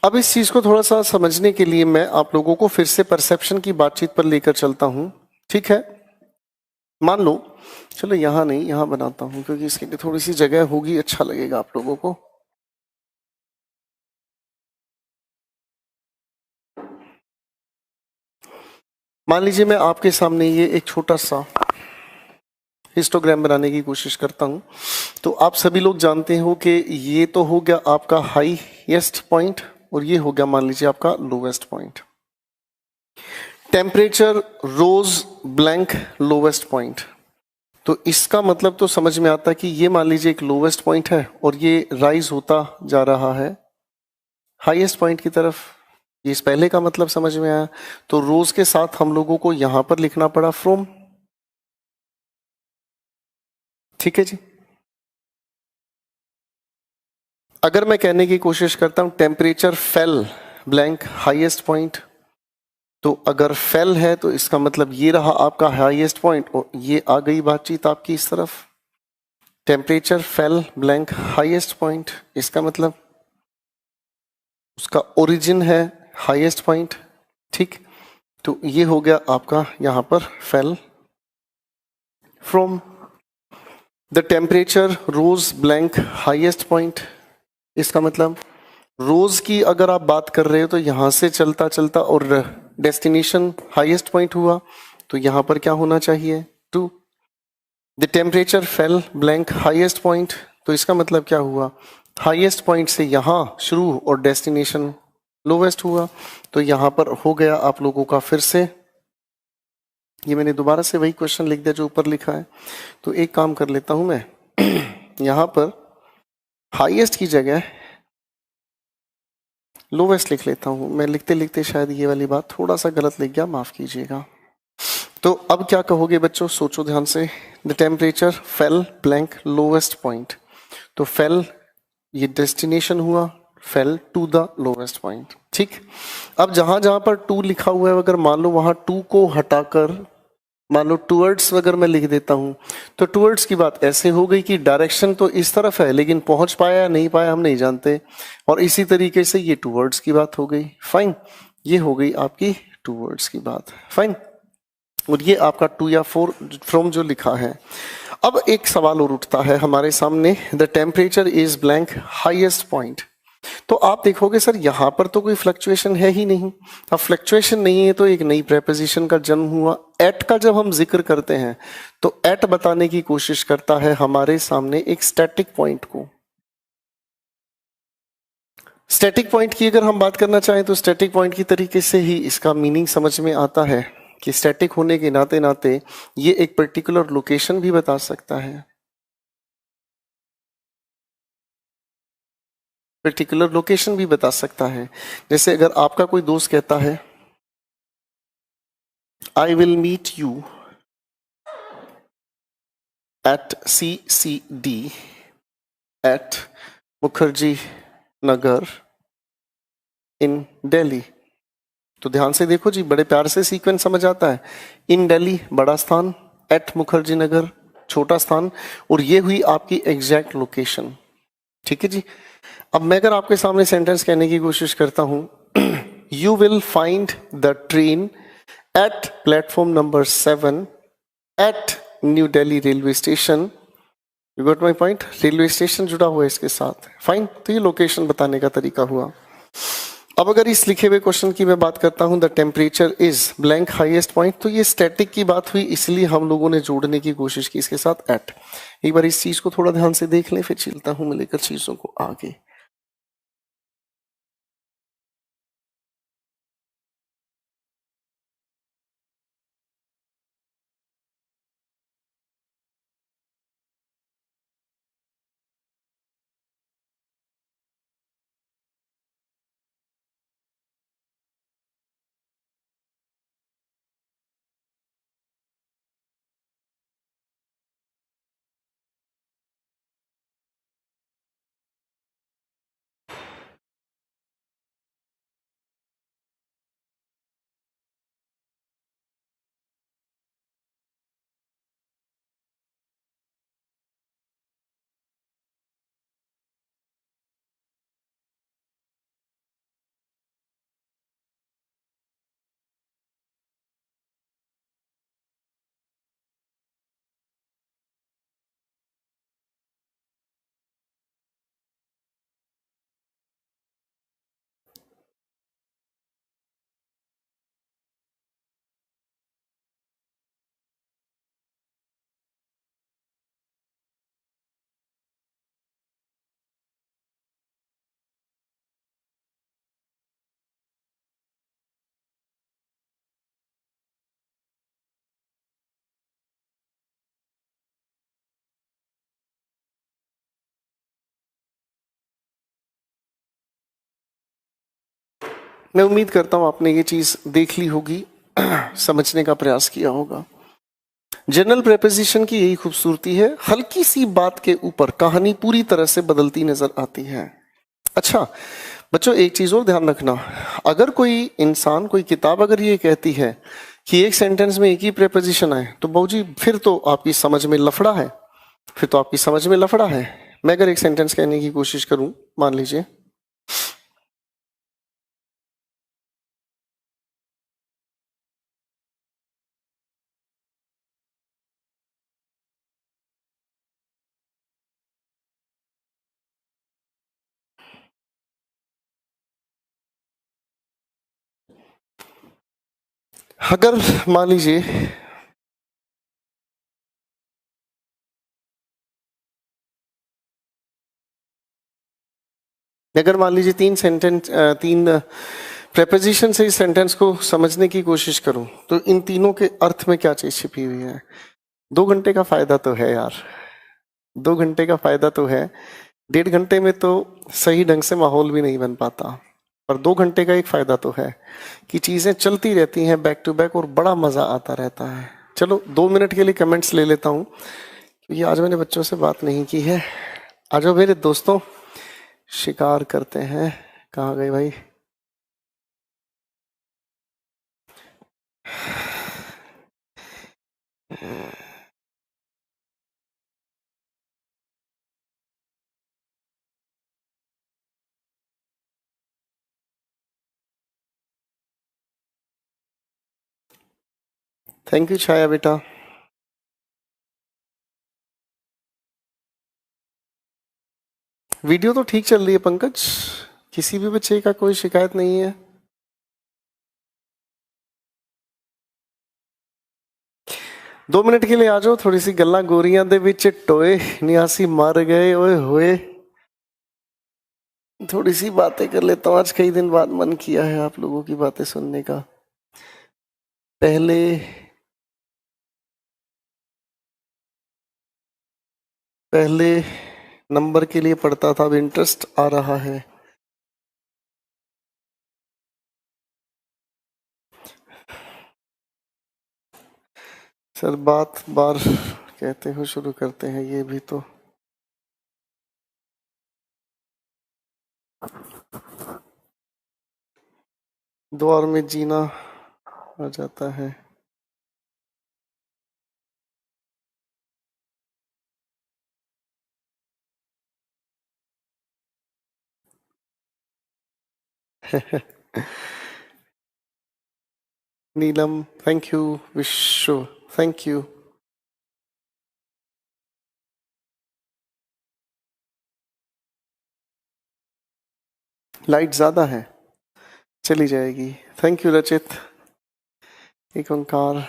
अब इस चीज को थोड़ा सा समझने के लिए मैं आप लोगों को फिर से परसेप्शन की बातचीत पर लेकर चलता हूं। ठीक है, मान लो, चलो यहां नहीं, यहां बनाता हूं क्योंकि इसके लिए थोड़ी सी जगह होगी, अच्छा लगेगा आप लोगों को। मान लीजिए मैं आपके सामने ये एक छोटा सा हिस्टोग्राम बनाने की कोशिश करता हूं। तो आप सभी लोग जानते हो कि ये तो हो गया आपका हाईएस्ट पॉइंट और ये हो गया मान लीजिए आपका lowest point. Temperature rose blank lowest point, तो इसका मतलब तो समझ में आता है कि ये मान लीजिए एक लोवेस्ट पॉइंट है और ये राइज होता जा रहा है हाईएस्ट पॉइंट की तरफ। ये इस पहले का मतलब समझ में आया। तो रोज के साथ हम लोगों को यहां पर लिखना पड़ा फ्रॉम। ठीक है जी। अगर मैं कहने की कोशिश करता हूं temperature fell blank highest point, तो अगर फेल है तो इसका मतलब ये रहा आपका हाईएस्ट पॉइंट और ये आ गई बातचीत आपकी इस तरफ। Temperature fell blank highest point, इसका मतलब उसका ओरिजिन है हाईएस्ट पॉइंट। ठीक, तो ये हो गया आपका यहां पर fell from. The temperature rose blank highest point, इसका मतलब रोज की अगर आप बात कर रहे हो तो यहां से चलता चलता और डेस्टिनेशन हाईएस्ट पॉइंट हुआ, तो यहां पर क्या होना चाहिए 2। The temperature fell blank highest point, तो इसका मतलब क्या हुआ, हाईएस्ट पॉइंट से यहां शुरू और डेस्टिनेशन लोवेस्ट हुआ, तो यहां पर हो गया आप लोगों का फिर से, ये मैंने दोबारा से वही क्वेश्चन लिख दिया जो ऊपर लिखा है। तो एक काम कर लेता हूं मैं यहां पर हाईएस्ट की जगह लोवेस्ट लिख लेता हूं। मैं लिखते लिखते शायद ये वाली बात थोड़ा सा गलत लिख गया, माफ कीजिएगा। तो अब क्या कहोगे बच्चों, सोचो ध्यान से। The temperature fell blank lowest point, तो फेल ये डेस्टिनेशन हुआ, fell to the lowest point. ठीक, अब जहां जहां पर टू लिखा हुआ है अगर मान लो वहां टू को हटाकर मान लो टूवर्ड्स अगर मैं लिख देता हूं, तो टूवर्ड्स की बात ऐसे हो गई कि डायरेक्शन तो इस तरफ है लेकिन पहुंच पाया या नहीं पाया हम नहीं जानते, और इसी तरीके से ये टूवर्ड्स की बात हो गई। फाइन, ये हो गई आपकी टूवर्ड्स की बात। फाइन, और ये आपका 2 या 4 फ्रॉम जो लिखा है। अब एक सवाल और उठता है हमारे सामने, the temperature is blank highest point. तो आप देखोगे सर यहां पर तो कोई फ्लक्चुएशन है ही नहीं। अब फ्लक्चुएशन नहीं है तो एक नई प्रेपोजिशन का जन्म हुआ। एट का जब हम जिक्र करते हैं तो एट बताने की कोशिश करता है हमारे सामने एक स्टैटिक पॉइंट को। स्टैटिक पॉइंट की अगर हम बात करना चाहें तो स्टैटिक पॉइंट की तरीके से ही इसका मीनिंग समझ में आता है कि स्टैटिक होने के नाते नाते ये एक पर्टिकुलर लोकेशन भी बता सकता है, पर्टिकुलर लोकेशन भी बता सकता है। जैसे अगर आपका कोई दोस्त कहता है I will meet you at CCD at Mukherjee Nagar in Delhi, तो ध्यान से देखो जी, बड़े प्यार से सीक्वेंस समझ आता है। इन दिल्ली बड़ा स्थान, एट मुखर्जी नगर छोटा स्थान, और ये हुई आपकी एग्जैक्ट लोकेशन। ठीक है जी। अब मैं अगर आपके सामने सेंटेंस कहने की कोशिश करता हूं, you will find the train at platform number 7 at new Delhi railway station. You got my point, railway station जुड़ा हुआ है इसके साथ। फाइन, तो ये लोकेशन बताने का तरीका हुआ। अब अगर इस लिखे हुए क्वेश्चन की मैं बात करता हूं, the temperature is blank highest point, तो ये स्टैटिक की बात हुई, इसलिए हम लोगों ने जोड़ने की कोशिश की इसके साथ एट। एक बार इस चीज को थोड़ा ध्यान से देख लें, फिर चलता हूं मैं लेकर चीजों को आगे। मैं उम्मीद करता हूं आपने ये चीज देख ली होगी, समझने का प्रयास किया होगा। जनरल प्रेपोजिशन की यही खूबसूरती है, हल्की सी बात के ऊपर कहानी पूरी तरह से बदलती नजर आती है। अच्छा बच्चों, एक चीज और ध्यान रखना, अगर कोई इंसान कोई किताब अगर ये कहती है कि एक सेंटेंस में एक ही प्रेपोजिशन है, तो बाबूजी फिर तो आपकी समझ में लफड़ा है, फिर तो आपकी समझ में लफड़ा है। मैं अगर एक सेंटेंस कहने की कोशिश करूं, मान लीजिए अगर मान लीजिए तीन प्रेपोजिशन से इस सेंटेंस को समझने की कोशिश करूं तो इन तीनों के अर्थ में क्या चीज छिपी हुई है। 2 घंटे का फायदा तो है यार, 2 घंटे का फायदा तो है। 1.5 घंटे में तो सही ढंग से माहौल भी नहीं बन पाता, पर 2 घंटे का एक फायदा तो है कि चीजें चलती रहती हैं बैक टू बैक और बड़ा मजा आता रहता है। चलो 2 मिनट के लिए कमेंट्स ले लेता हूँ क्योंकि आज मैंने बच्चों से बात नहीं की है। आ जाओ मेरे दोस्तों, शिकार करते हैं। कहाँ गए भाई? थैंक यू छाया बेटा। वीडियो तो ठीक चल रही है पंकज, किसी भी बच्चे का कोई शिकायत नहीं है। 2 मिनट के लिए आ जाओ, थोड़ी सी गल्ला गोरियां दे विच टोए नियासी मर गए ओए होए। थोड़ी सी बातें कर लेता हूँ, आज कई दिन बाद मन किया है आप लोगों की बातें सुनने का। पहले पहले नंबर के लिए पढ़ता था, अब इंटरेस्ट आ रहा है। सर बात बार कहते हो शुरू करते हैं, ये भी तो दौर में जीना आ जाता है। नीलम थैंक यू, विश्व थैंक यू। लाइट ज्यादा है, चली जाएगी। थैंक यू रचित। एक ओंकार।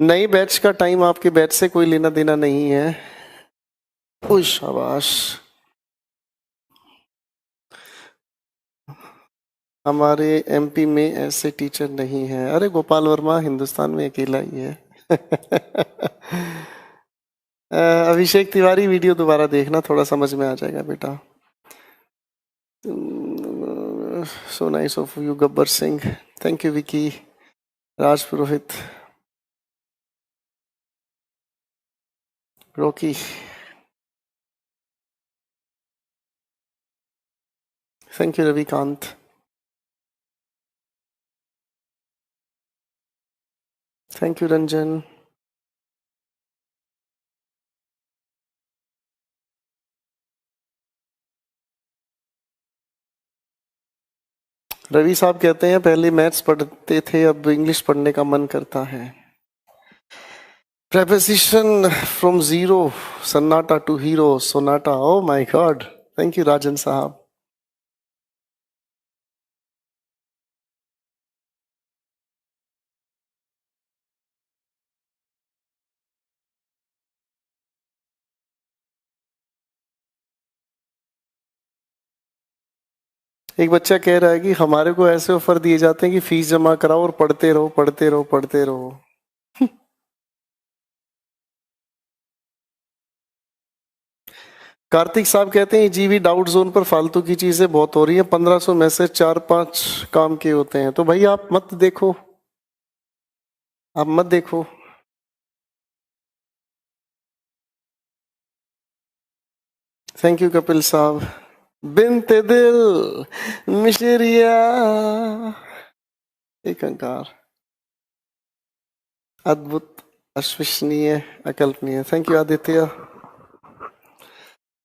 नई बैच का टाइम आपके बैच से कोई लेना देना नहीं है। ओह शाबाश। हमारे एमपी में ऐसे टीचर नहीं है। अरे गोपाल वर्मा हिंदुस्तान में अकेला ही है। अभिषेक तिवारी वीडियो दोबारा देखना, थोड़ा समझ में आ जाएगा बेटा। So nice of you Gabbar Singh, thank you Vicky. Raj Purohit, Rocky, thank you Ravikant, thank you Ranjan. Ravi साहब कहते हैं पहले मैथ्स पढ़ते थे, अब इंग्लिश पढ़ने का मन करता है। Preposition from zero, Sonata to hero, sonata. Oh my God. Thank you, Rajan साहब। एक बच्चा कह रहा है कि हमारे को ऐसे ऑफर दिए जाते हैं कि फीस जमा कराओ और पढ़ते रहो पढ़ते रहो पढ़ते रहो। कार्तिक साहब कहते हैं जीवी डाउट जोन पर फालतू की चीजें बहुत हो रही है, 1500 मैसेज 4-5 काम के होते हैं। तो भाई आप मत देखो, आप मत देखो। थैंक यू कपिल साहब। बिनते दिल मिशरिया, एक अंकार, अद्भुत, अविश्वसनीय, अकल्पनीय। Thank you Aditya,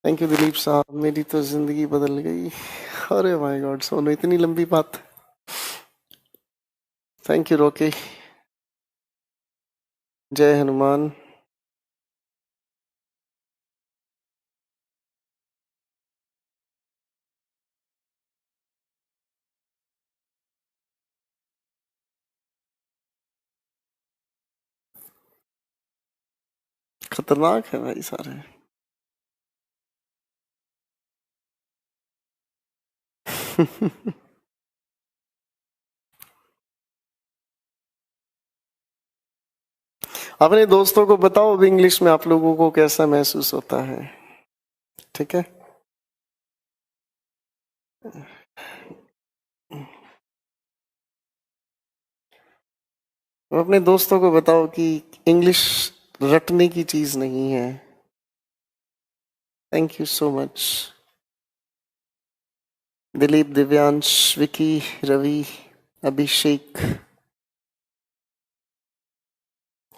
thank you Dilip साहब। मेरी तो जिंदगी बदल गई। अरे माय गॉड सोनू, इतनी लंबी बात। थैंक यू रोके। जय हनुमान। खतरनाक है भाई सारे। अपने दोस्तों को बताओ अब इंग्लिश में आप लोगों को कैसा महसूस होता है, ठीक है। अपने दोस्तों को बताओ कि इंग्लिश रटने की चीज नहीं है। Thank you so much. Dilip, Divyansh, Vicky, Ravi, Abhishek,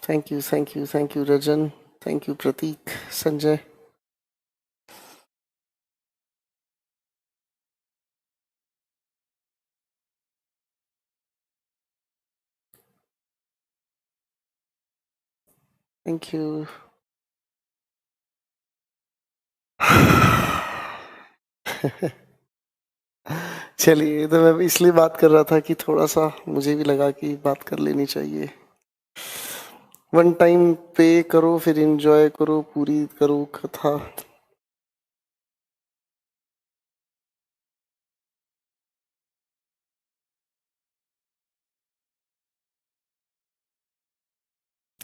thank you thank you thank you Rajan, thank you Prateek, Sanjay. Thank you. चलिए, तो मैं इसलिए बात कर रहा था कि थोड़ा सा मुझे भी लगा कि बात कर लेनी चाहिए। वन टाइम पे करो फिर एंजॉय करो, पूरी करो कथा।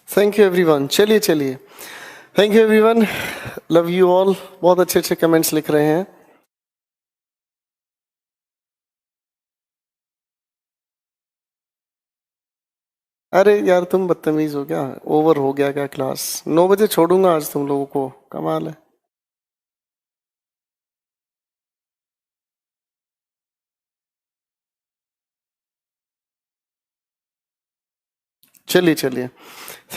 Thank you everyone. चलिए चलिए, thank you everyone, love you all. बहुत अच्छे अच्छे कमेंट्स लिख रहे हैं। अरे यार तुम बदतमीज हो क्या, ओवर हो गया क्या क्लास? 9 बजे छोड़ूंगा आज तुम लोगों को, कमाल है। चलिए चलिए,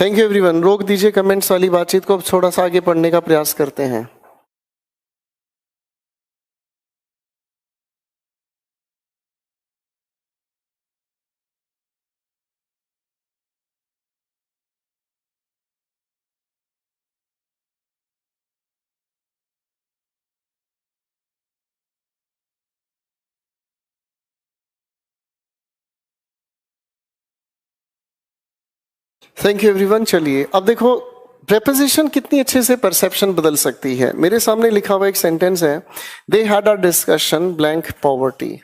थैंक यू एवरीवन। रोक दीजिए कमेंट्स वाली बातचीत को, अब थोड़ा सा आगे पढ़ने का प्रयास करते हैं। Thank you everyone. चलिए अब देखो प्रेपोजिशन कितनी अच्छे से परसेप्शन बदल सकती है। मेरे सामने लिखा हुआ एक सेंटेंस है, they had a discussion blank poverty.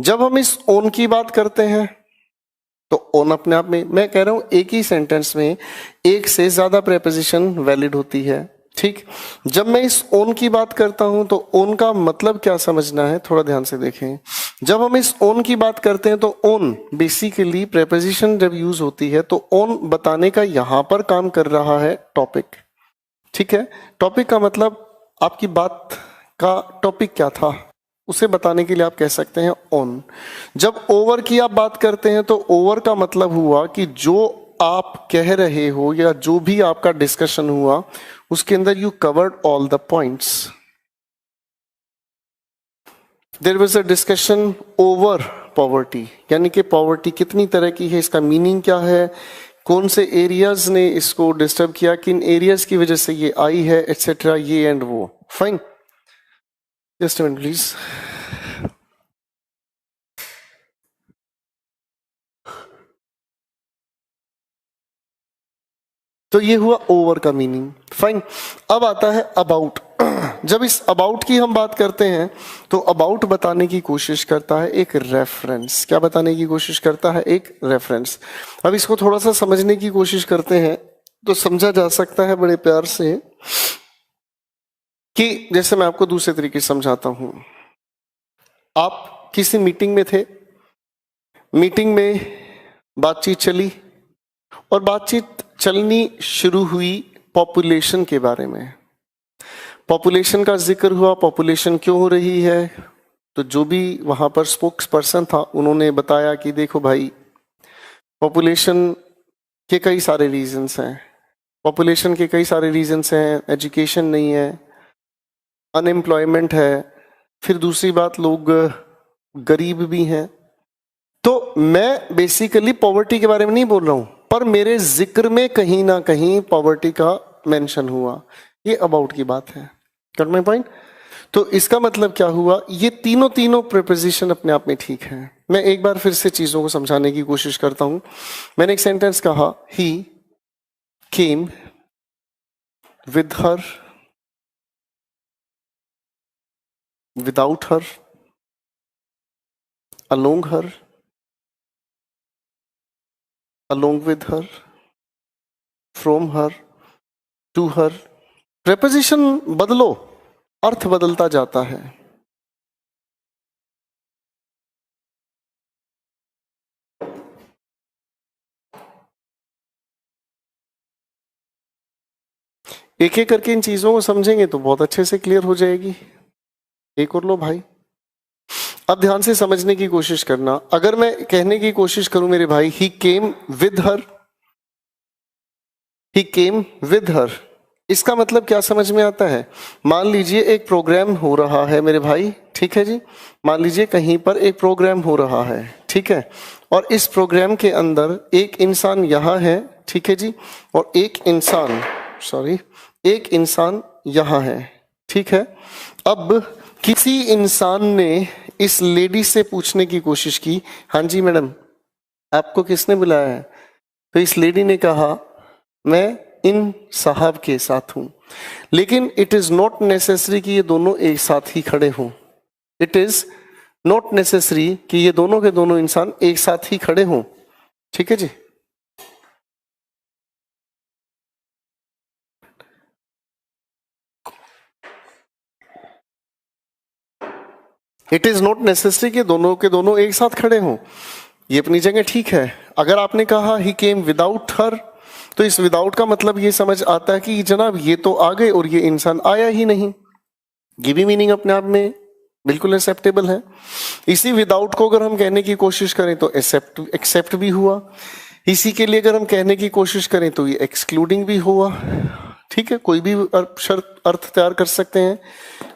जब हम इस ओन की बात करते हैं तो ओन अपने आप में, मैं कह रहा हूं एक ही सेंटेंस में एक से ज्यादा प्रेपोजिशन वैलिड होती है, ठीक। जब मैं इस ओन की बात करता हूं तो ओन का मतलब क्या समझना है, थोड़ा ध्यान से देखें। जब हम इस ओन की बात करते हैं तो ओन बेसिकली प्रेपोजिशन जब यूज होती है तो ओन बताने का यहां पर काम कर रहा है टॉपिक, ठीक है। टॉपिक का मतलब आपकी बात का टॉपिक क्या था उसे बताने के लिए आप कह सकते हैं ओन। जब ओवर की आप बात करते हैं तो ओवर का मतलब हुआ कि जो आप कह रहे हो या जो भी आपका डिस्कशन हुआ उसके अंदर you covered all the points. There was a discussion over poverty, यानी कि पॉवर्टी कितनी तरह की है, इसका मीनिंग क्या है, कौन से एरियाज ने इसको डिस्टर्ब किया, किन एरियाज की वजह से ये आई है, एटसेट्रा, ये एंड वो। Fine, just a minute please. तो ये हुआ ओवर का मीनिंग। फाइन, अब आता है अबाउट। जब इस अबाउट की हम बात करते हैं तो अबाउट बताने की कोशिश करता है एक रेफरेंस। क्या बताने की कोशिश करता है? एक रेफरेंस। अब इसको थोड़ा सा समझने की कोशिश करते हैं तो समझा जा सकता है बड़े प्यार से कि जैसे मैं आपको दूसरे तरीके से समझाता हूं। आप किसी मीटिंग में थे, मीटिंग में बातचीत चली और बातचीत चलनी शुरू हुई पॉपुलेशन के बारे में। पॉपुलेशन का जिक्र हुआ, पॉपुलेशन क्यों हो रही है, तो जो भी वहां पर स्पोक्स पर्सन था उन्होंने बताया कि देखो भाई पॉपुलेशन के कई सारे रीजंस हैं। पॉपुलेशन के कई सारे रीजंस हैं, एजुकेशन नहीं है, अनएम्प्लॉयमेंट है, फिर दूसरी बात लोग गरीब भी हैं। तो मैं बेसिकली पॉवर्टी के बारे में नहीं बोल रहा हूं, पर मेरे जिक्र में कहीं ना कहीं पॉवर्टी का मेंशन हुआ। ये अबाउट की बात है। Got my point? तो इसका मतलब क्या हुआ, ये तीनों प्रीपोजिशन अपने आप में ठीक है। मैं एक बार फिर से चीजों को समझाने की कोशिश करता हूं। मैंने एक सेंटेंस कहा, ही केम with her, without her, along her, along with her, from her, to her। Preposition बदलो, अर्थ बदलता जाता है। एक एक करके इन चीजों को समझेंगे तो बहुत अच्छे से क्लियर हो जाएगी। एक और लो भाई, अब ध्यान से समझने की कोशिश करना। अगर मैं कहने की कोशिश करूं मेरे भाई, ही came with her, he came with her, इसका मतलब क्या समझ में आता है? मान लीजिए एक प्रोग्राम हो रहा है मेरे भाई, ठीक है जी, मान लीजिए कहीं पर एक प्रोग्राम हो रहा है, ठीक है, और इस प्रोग्राम के अंदर एक इंसान यहाँ है, ठीक है जी, और एक इंसान, सॉरी, एक इंसान यहाँ है, ठीक है। अब किसी इंसान ने इस लेडी से पूछने की कोशिश की, हाँ जी मैडम आपको किसने बुलाया है? तो इस लेडी ने कहा मैं इन साहब के साथ हूं। लेकिन इट इज नॉट नेसेसरी कि ये दोनों एक साथ ही खड़े हों। इट इज नॉट नेसेसरी कि ये दोनों के दोनों इंसान एक साथ ही खड़े हों, ठीक है जी। इट इज नॉट नेसेसरी कि दोनों के दोनों एक साथ खड़े हों, ये अपनी जगह ठीक है। अगर आपने कहा ही केम विदाउट हर, तो इस विदाउट का मतलब ये समझ आता है कि जनाब ये तो आ गए और ये इंसान आया ही नहीं। ये भी मीनिंग अपने आप में बिल्कुल एक्सेप्टेबल है। इसी विदाउट को अगर हम कहने की कोशिश करें तो एक्सेप्ट भी हुआ। इसी के लिए अगर हम कहने की कोशिश करें तो ये एक्सक्लूडिंग भी हुआ, ठीक है। कोई भी शर्त अर्थ तैयार कर सकते हैं।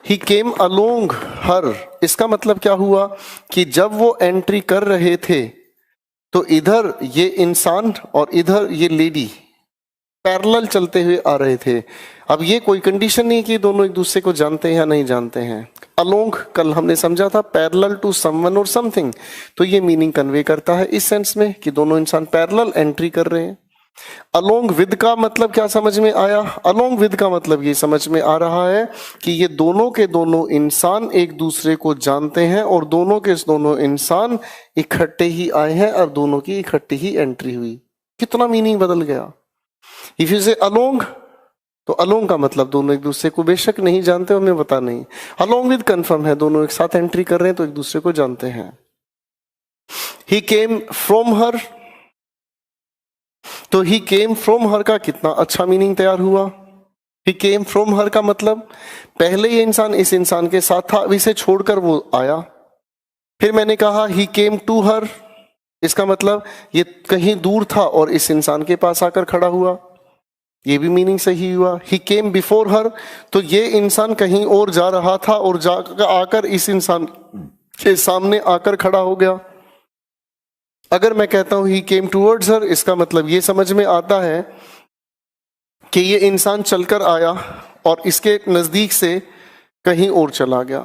ही केम अलोंग हर, इसका मतलब क्या हुआ कि जब वो एंट्री कर रहे थे तो इधर ये इंसान और इधर ये लेडी पैरेलल चलते हुए आ रहे थे। अब ये कोई कंडीशन नहीं कि दोनों एक दूसरे को जानते हैं या नहीं जानते हैं। अलोंग कल हमने समझा था पैरेलल टू समवन और समथिंग, तो ये मीनिंग कन्वे करता है इस सेंस में कि दोनों इंसान पैरेलल एंट्री कर रहे हैं। अलोंग विद का मतलब क्या समझ में आया? अलोंग विद का मतलब ये समझ में आ रहा है कि ये दोनों के दोनों इंसान एक दूसरे को जानते हैं और दोनों के दोनों इंसान इकट्ठे ही आए हैं और दोनों की इकट्ठी ही एंट्री हुई। कितना मीनिंग बदल गया। इफ यू से अलोंग, तो अलोंग का मतलब दोनों एक दूसरे को बेशक नहीं जानते, हमें पता नहीं। अलोंग विद कंफर्म है दोनों एक साथ एंट्री कर रहे हैं तो एक दूसरे को जानते हैं। ही केम फ्रॉम हर, तो ही केम फ्रॉम हर का कितना अच्छा मीनिंग तैयार हुआ। ही केम फ्रॉम हर का मतलब पहले ये इंसान इस इंसान के साथ था, अब इसे छोड़कर वो आया। फिर मैंने कहा ही केम टू हर, इसका मतलब ये कहीं दूर था और इस इंसान के पास आकर खड़ा हुआ, ये भी मीनिंग सही हुआ। ही केम बिफोर हर, तो ये इंसान कहीं और जा रहा था और आकर इस इंसान के सामने आकर खड़ा हो गया। अगर मैं कहता हूं ही केम टूवर्ड्स हर, इसका मतलब ये समझ में आता है कि ये इंसान चलकर आया और इसके नजदीक से कहीं और चला गया।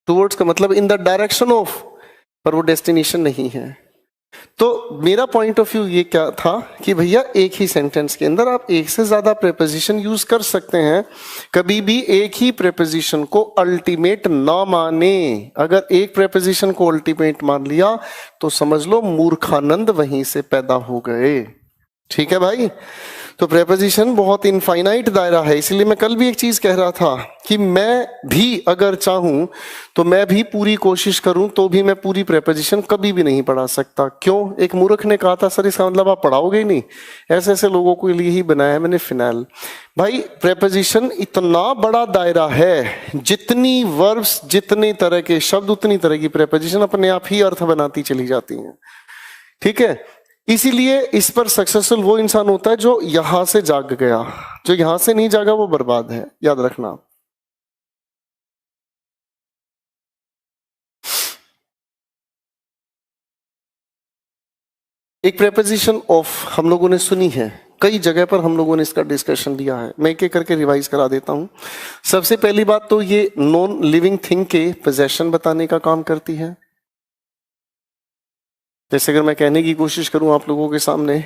टूवर्ड्स का मतलब इन द डायरेक्शन ऑफ, पर वो डेस्टिनेशन नहीं है। तो मेरा पॉइंट ऑफ व्यू ये क्या था कि भैया एक ही सेंटेंस के अंदर आप एक से ज्यादा प्रेपोजिशन यूज कर सकते हैं। कभी भी एक ही प्रेपोजिशन को अल्टीमेट ना माने। अगर एक प्रेपोजिशन को अल्टीमेट मान लिया तो समझ लो मूर्खानंद वहीं से पैदा हो गए। ठीक है भाई, तो प्रेपोजिशन बहुत इनफाइनाइट दायरा है। इसलिए मैं कल भी एक चीज कह रहा था कि मैं भी अगर चाहूं तो मैं भी पूरी कोशिश करूं तो भी मैं पूरी प्रेपोजिशन कभी भी नहीं पढ़ा सकता। क्यों? एक मूर्ख ने कहा था सर इसका मतलब आप पढ़ाओगे ही नहीं। ऐसे ऐसे लोगों के लिए ही बनाया है मैंने फिनाइल। भाई प्रेपोजिशन इतना बड़ा दायरा है, जितनी वर्ब्स जितने तरह के शब्द उतनी तरह की प्रेपोजिशन अपने आप ही अर्थ बनाती चली जाती हैं। ठीक है, इसीलिए इस पर सक्सेसफुल वो इंसान होता है जो यहां से जाग गया। जो यहां से नहीं जागा वो बर्बाद है, याद रखना। एक प्रेपोजिशन ऑफ हम लोगों ने सुनी है, कई जगह पर हम लोगों ने इसका डिस्कशन लिया है। मैं एक एक करके रिवाइज करा देता हूं। सबसे पहली बात तो ये नॉन लिविंग थिंग के पोजेशन बताने का काम करती है। जैसे अगर मैं कहने की कोशिश करूं आप लोगों के सामने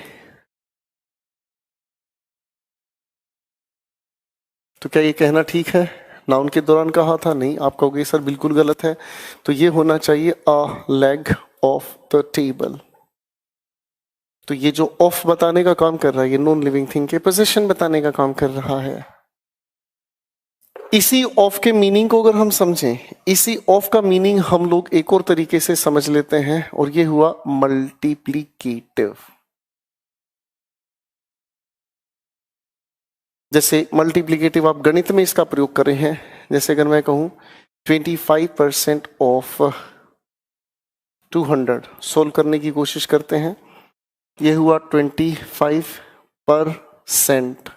तो क्या ये कहना ठीक है? नाउन के दौरान कहा था? नहीं, आप कहोगे सर बिल्कुल गलत है। तो ये होना चाहिए a leg of the table. तो ये जो ऑफ बताने का काम कर रहा है, ये नॉन लिविंग थिंग के पोजीशन बताने का काम कर रहा है। इसी ऑफ के मीनिंग को अगर हम समझें, इसी ऑफ का मीनिंग हम लोग एक और तरीके से समझ लेते हैं, और ये हुआ मल्टीप्लीकेटिव। जैसे मल्टीप्लीकेटिव आप गणित में इसका प्रयोग कर रहे हैं। जैसे अगर मैं कहूं 25% ऑफ 200 सोल्व करने की कोशिश करते हैं, ये हुआ 25%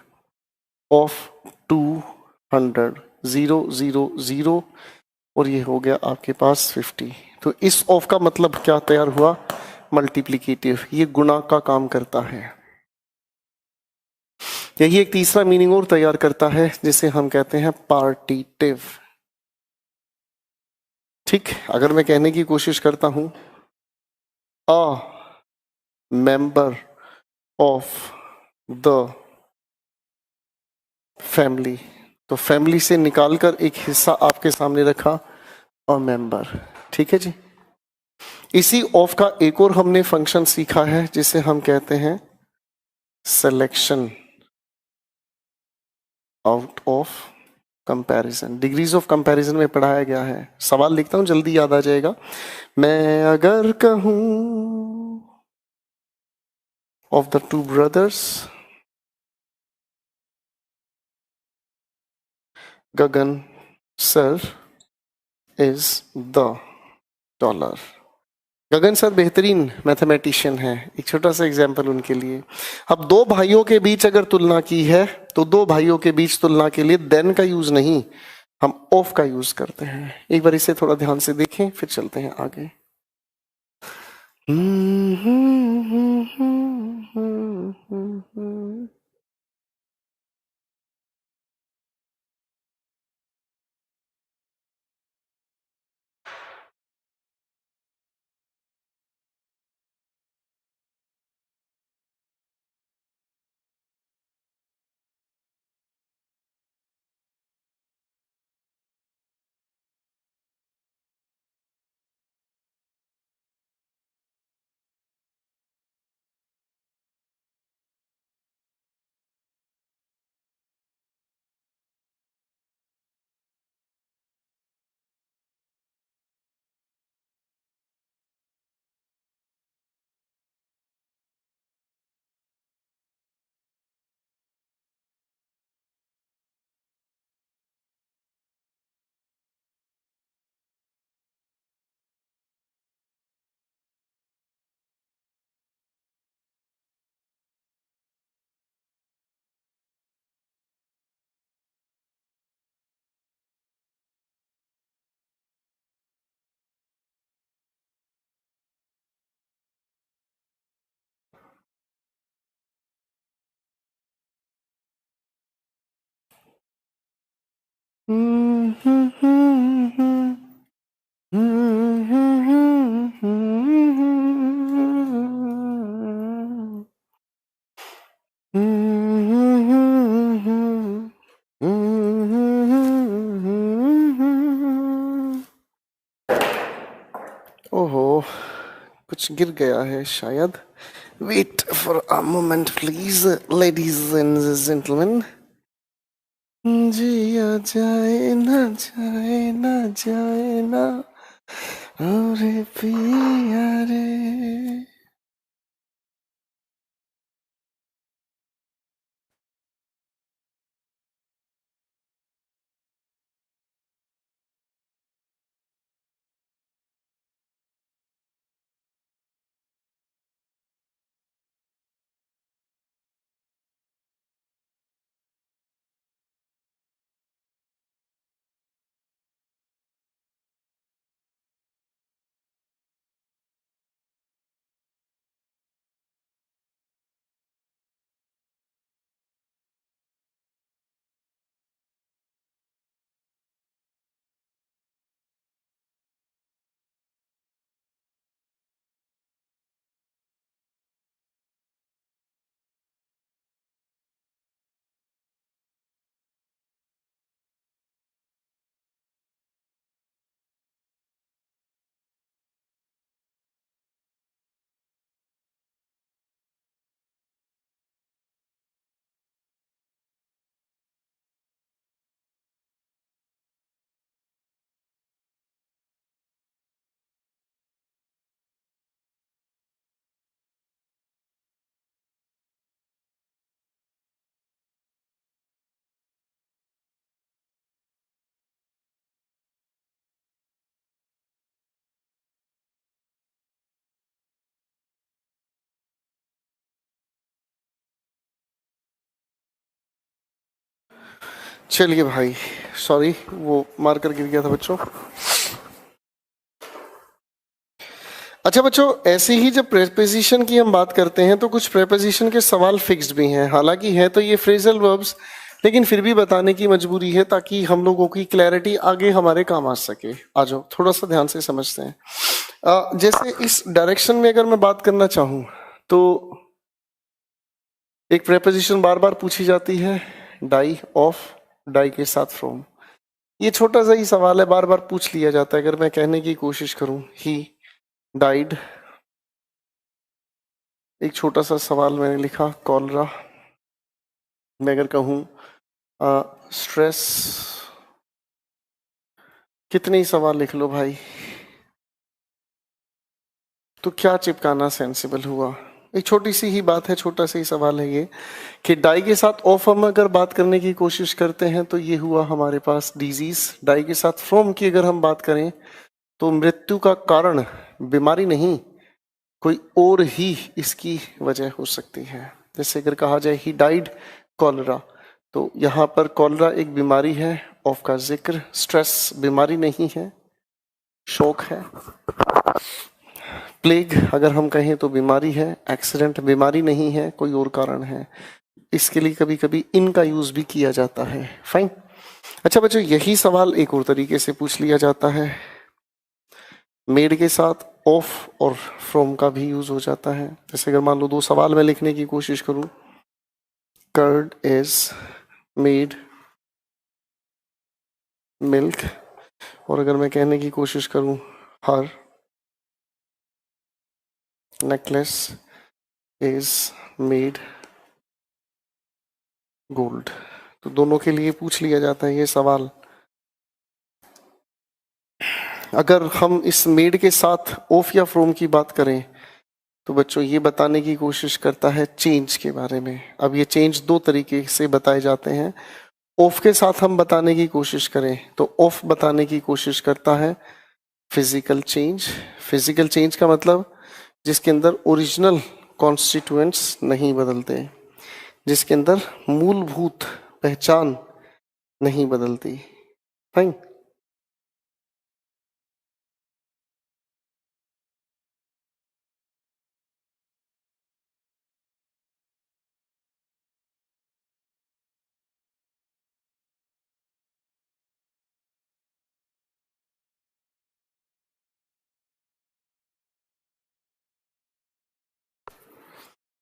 ऑफ 200, 000, और ये हो गया आपके पास 50। तो इस ऑफ का मतलब क्या तैयार हुआ? मल्टीप्लीकेटिव। ये गुणा का काम करता है। यही एक तीसरा मीनिंग और तैयार करता है, जिसे हम कहते हैं पार्टीटिव। ठीक, अगर मैं कहने की कोशिश करता हूं a member of the family, तो फैमिली से निकालकर एक हिस्सा आपके सामने रखा, अ मेंबर। ठीक है जी। इसी ऑफ का एक और हमने फंक्शन सीखा है, जिसे हम कहते हैं selection out of comparison. Degrees of comparison में पढ़ाया गया है। सवाल लिखता हूं, जल्दी याद आ जाएगा। मैं अगर कहूं of the two brothers, Gagan sir is the dollar. Gagan sir बेहतरीन मैथमेटिशियन है। एक छोटा सा एग्जाम्पल उनके लिए। अब दो भाइयों के बीच अगर तुलना की है, तो दो भाइयों के बीच तुलना के लिए देन का यूज नहीं, हम ऑफ का यूज करते हैं। एक बार इसे थोड़ा ध्यान से देखें, फिर चलते हैं आगे। ओहो, कुछ गिर गया है शायद। Wait for a moment please, ladies and gentleman. जिया जाए ना, जाए ना, जाए ना, अरे पिया रे। चलिए भाई, सॉरी वो मार्कर गिर गया था बच्चों। अच्छा बच्चों, ऐसे ही जब प्रेपोजिशन की हम बात करते हैं तो कुछ प्रेपोजिशन के सवाल फिक्स्ड भी हैं, हालांकि है तो ये फ्रेजल वर्ब्स, लेकिन फिर भी बताने की मजबूरी है ताकि हम लोगों की क्लैरिटी आगे हमारे काम आ सके। आ जाओ थोड़ा सा ध्यान से समझते हैं। जैसे इस डायरेक्शन में अगर मैं बात करना चाहूं तो एक प्रेपोजिशन बार बार पूछी जाती है, डाई ऑफ, डाई के साथ फ्रॉम। ये छोटा सा ही सवाल है, बार बार पूछ लिया जाता है। अगर मैं कहने की कोशिश करूं ही डाइड, एक छोटा सा सवाल मैंने लिखा कॉलरा। मैं अगर कहूं स्ट्रेस, कितने ही सवाल लिख लो भाई, तो क्या चिपकाना सेंसिबल हुआ? एक छोटी सी ही बात है, छोटा सा ही सवाल है ये कि डाई के साथ ऑफ हम अगर बात करने की कोशिश करते हैं तो ये हुआ हमारे पास डिजीज। डाई के साथ फ्रॉम की अगर हम बात करें तो मृत्यु का कारण बीमारी नहीं, कोई और ही इसकी वजह हो सकती है। जैसे अगर कहा जाए ही डाइड कॉलरा, तो यहाँ पर कॉलरा एक बीमारी है, ऑफ का जिक्र, स्ट्रेस बीमारी नहीं है, शोक है, प्लेग अगर हम कहें तो बीमारी है, एक्सीडेंट बीमारी नहीं है, कोई और कारण है। इसके लिए कभी कभी इनका यूज भी किया जाता है। फाइन। अच्छा बच्चों, यही सवाल एक और तरीके से पूछ लिया जाता है, मेड के साथ ऑफ और फ्रॉम का भी यूज हो जाता है। जैसे अगर मान लो दो सवाल में लिखने की कोशिश करूं, कर्ड इज मेड मिल्क, और अगर मैं कहने की कोशिश करूं हर नेकलेस इज मेड गोल्ड, तो दोनों के लिए पूछ लिया जाता है ये सवाल। अगर हम इस मेड के साथ ऑफ या फ्रॉम की बात करें तो बच्चों ये बताने की कोशिश करता है चेंज के बारे में। अब ये चेंज दो तरीके से बताए जाते हैं। ऑफ के साथ हम बताने की कोशिश करें तो ऑफ बताने की कोशिश करता है फिजिकल चेंज। फिजिकल चेंज का मतलब जिसके अंदर ओरिजिनल कॉन्स्टिट्यूएंट्स नहीं बदलते, जिसके अंदर मूलभूत पहचान नहीं बदलती। फाइन।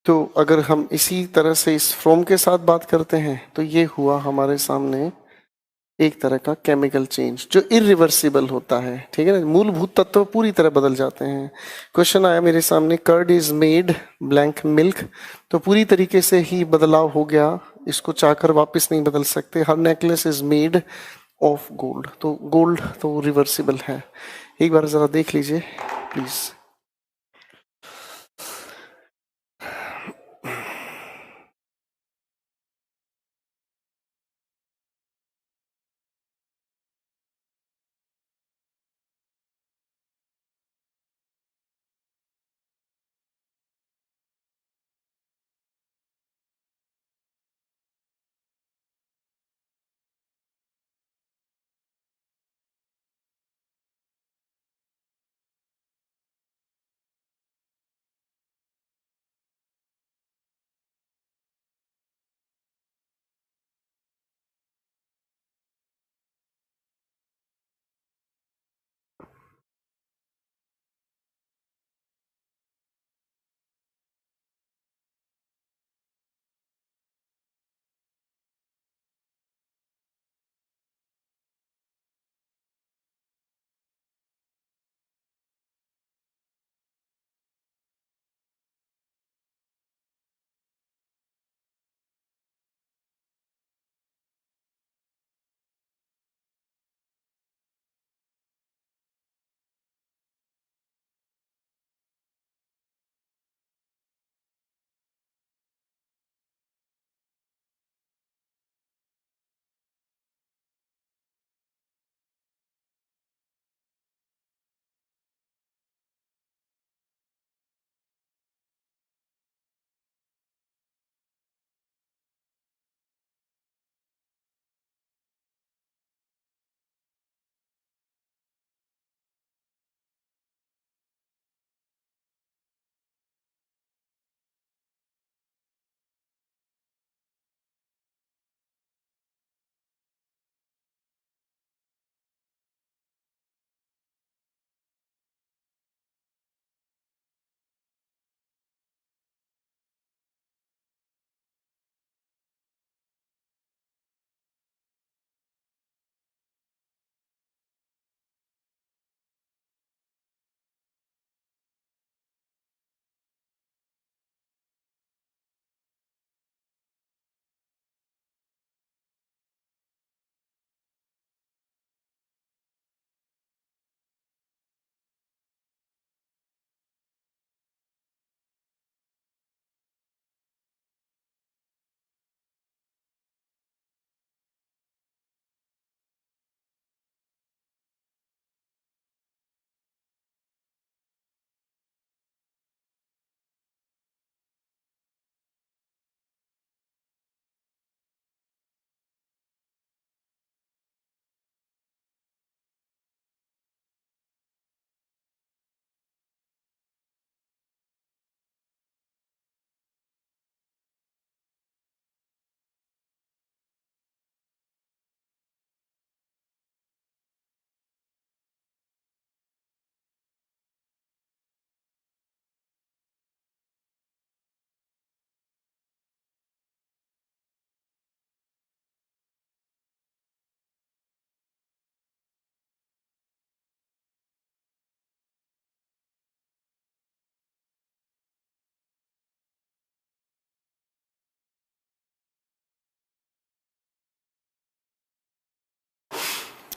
तो अगर हम इसी तरह से इस फ्रॉम के साथ बात करते हैं तो ये हुआ हमारे सामने एक तरह का केमिकल चेंज जो इरिवर्सिबल होता है। ठीक है ना, मूलभूत तत्व पूरी तरह बदल जाते हैं। क्वेश्चन आया मेरे सामने, curd is made blank milk, तो पूरी तरीके से ही बदलाव हो गया, इसको चाहकर वापस नहीं बदल सकते। Her necklace is made of gold, तो गोल्ड तो रिवर्सिबल है। एक बार जरा देख लीजिए प्लीज।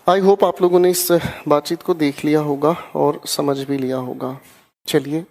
आई होप आप लोगों ने इस बातचीत को देख लिया होगा और समझ भी लिया होगा। चलिए,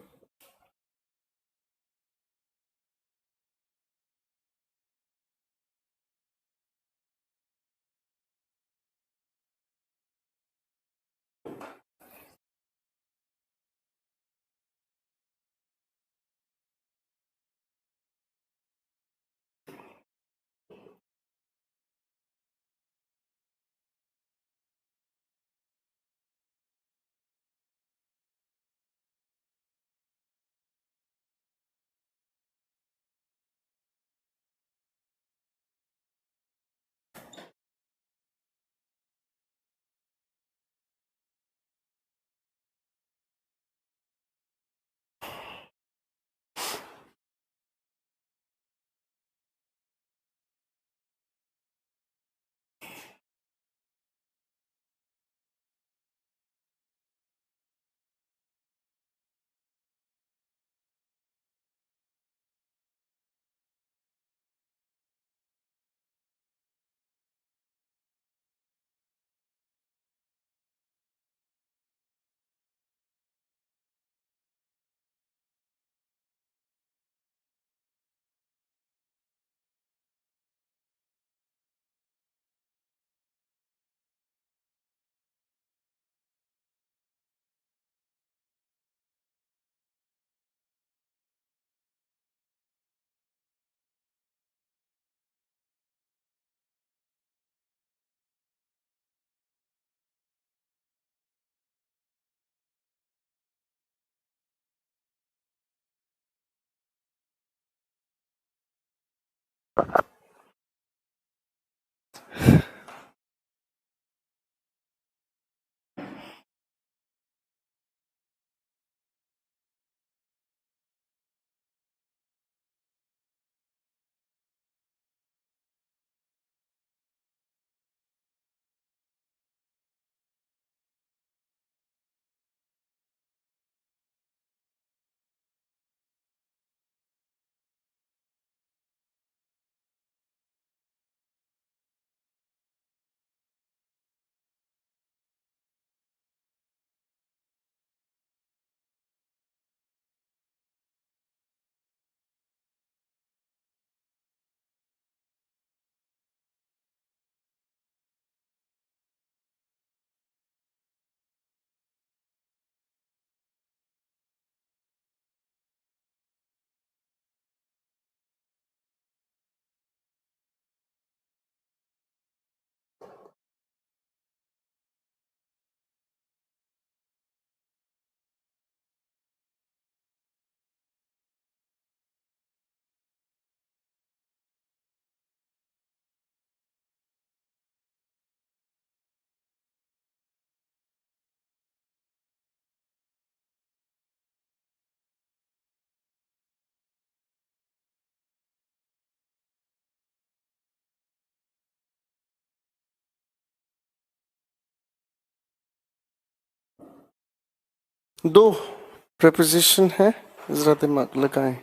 दो प्रेपोजिशन है, जरा दिमाग लगाएं।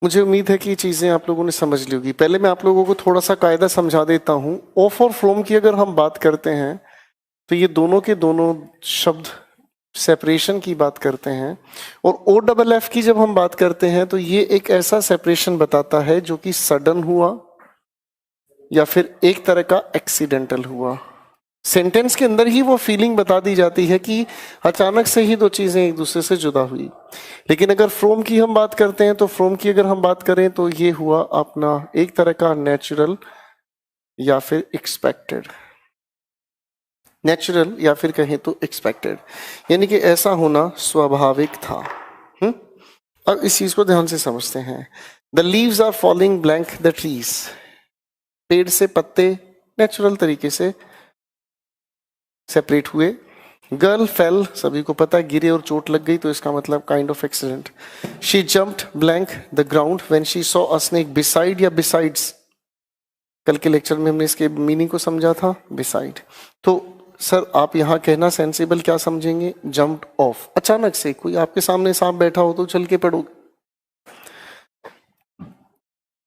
मुझे उम्मीद है कि ये चीजें आप लोगों ने समझ ली होगी। पहले मैं आप लोगों को थोड़ा सा कायदा समझा देता हूं। ऑफ और फ्रॉम की अगर हम बात करते हैं तो ये दोनों के दोनों शब्द सेपरेशन की बात करते हैं, और ओ डबल एफ की जब हम बात करते हैं तो ये एक ऐसा सेपरेशन बताता है जो कि सडन हुआ या फिर एक तरह का एक्सीडेंटल हुआ। सेंटेंस के अंदर ही वो फीलिंग बता दी जाती है कि अचानक से ही दो चीजें एक दूसरे से जुदा हुई। लेकिन अगर फ्रॉम की हम बात करते हैं तो फ्रॉम की अगर हम बात करें तो ये हुआ अपना एक तरह का नेचुरल या फिर एक्सपेक्टेड। नेचुरल या फिर कहें तो एक्सपेक्टेड, यानी कि ऐसा होना स्वाभाविक था। अब इस चीज को ध्यान से समझते हैं। The leaves are falling blank the trees, पेड़ से पत्ते नेचुरल तरीके से सेपरेट हुए। गर्ल फेल, सभी को पता है गिरे और चोट लग गई, तो इसका मतलब kind of accident. She jumped blank the ground when she saw a snake beside या बिसाइड्स। कल के लेक्चर में हमने इसके मीनिंग को समझा था, बिसाइड। तो सर आप यहाँ कहना सेंसिबल क्या समझेंगे? जंप्ड ऑफ, अचानक से कोई आपके सामने सांप बैठा हो तो चल के पड़ोगे।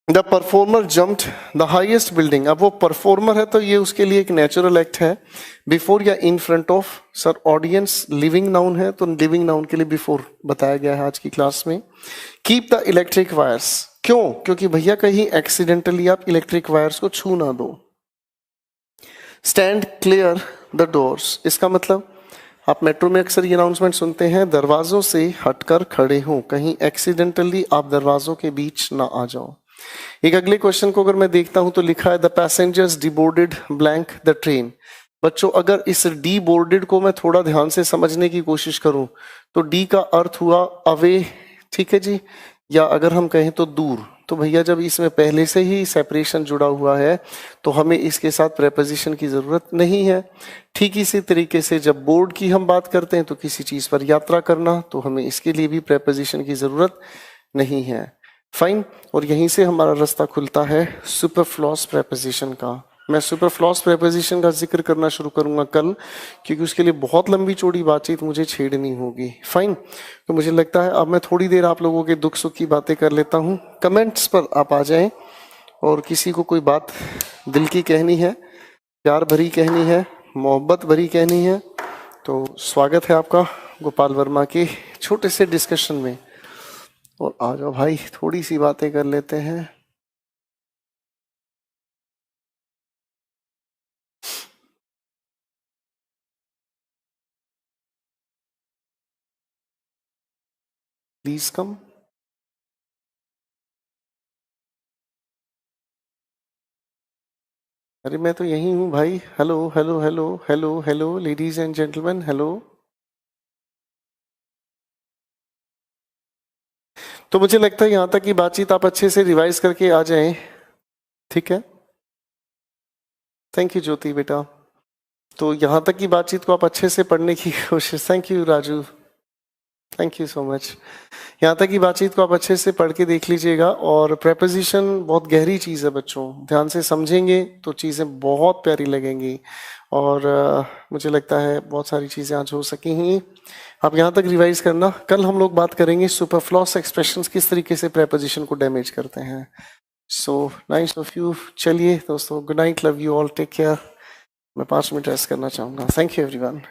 The performer jumped the highest building, अब वो परफॉर्मर है तो ये उसके लिए एक नेचुरल एक्ट है। बिफोर या इन front of, sir audience living noun है तो लिविंग नाउन के लिए बिफोर बताया गया है आज की क्लास में। कीप द इलेक्ट्रिक वायर्स, क्यों? क्योंकि भैया कहीं एक्सीडेंटली आप इलेक्ट्रिक वायर्स को छू ना दो। स्टैंड क्लियर द डोर्स, इसका मतलब आप मेट्रो में अक्सर ये अनाउंसमेंट सुनते हैं, दरवाजों से हटकर खड़े हो, कहीं एक्सीडेंटली आप दरवाजों के बीच ना आ जाओ। एक अगले क्वेश्चन को अगर मैं देखता हूं तो लिखा है the passengers deboarded blank the train. बच्चों अगर इस डी बोर्डेड को मैं थोड़ा ध्यान से समझने की कोशिश करूं तो डी का अर्थ हुआ अवे, ठीक है जी, या अगर हम कहें तो दूर। तो भैया जब इसमें पहले से ही सेपरेशन जुड़ा हुआ है तो हमें इसके साथ प्रेपोजिशन की जरूरत नहीं है। ठीक इसी तरीके से जब बोर्ड की हम बात करते हैं तो किसी चीज पर यात्रा करना, तो हमें इसके लिए भी प्रेपोजिशन की जरूरत नहीं है। फाइन, और यहीं से हमारा रास्ता खुलता है सुपरफ्लॉस प्रेपोजिशन का। मैं सुपरफ्लॉस प्रेपोजिशन का जिक्र करना शुरू करूंगा कल, क्योंकि उसके लिए बहुत लंबी चौड़ी बातचीत मुझे छेड़नी होगी। फाइन, तो मुझे लगता है अब मैं थोड़ी देर आप लोगों के दुख सुख की बातें कर लेता हूं। कमेंट्स पर आप आ जाएं, और किसी को कोई बात दिल की कहनी है, प्यार भरी कहनी है, मोहब्बत भरी कहनी है, तो स्वागत है आपका गोपाल वर्मा के छोटे से डिस्कशन में। और आ जाओ भाई, थोड़ी सी बातें कर लेते हैं। Please come. अरे मैं तो यही हूँ भाई। Hello hello hello hello hello ladies and gentleman, hello. तो मुझे लगता है यहाँ तक की बातचीत आप अच्छे से रिवाइज करके आ जाएं, ठीक है? थैंक यू ज्योति बेटा। तो यहाँ तक की बातचीत को आप अच्छे से पढ़ने की कोशिश, thank you Raju, thank you so much. यहाँ तक की बातचीत को आप अच्छे से पढ़ के देख लीजिएगा। और प्रेपोजिशन बहुत गहरी चीज़ है बच्चों, ध्यान से समझेंगे तो चीज़ें बहुत प्यारी लगेंगी। और मुझे लगता है बहुत सारी चीज़ें आज हो सकी हैं। आप यहाँ तक रिवाइज करना। कल हम लोग बात करेंगे सुपरफ्लॉस एक्सप्रेशंस किस तरीके से प्रेपोजिशन को डैमेज करते हैं। So nice of you. चलिए दोस्तों, good night, love you all, take care. मैं 5 मिनट रेस्ट करना चाहूँगा। Thank you everyone.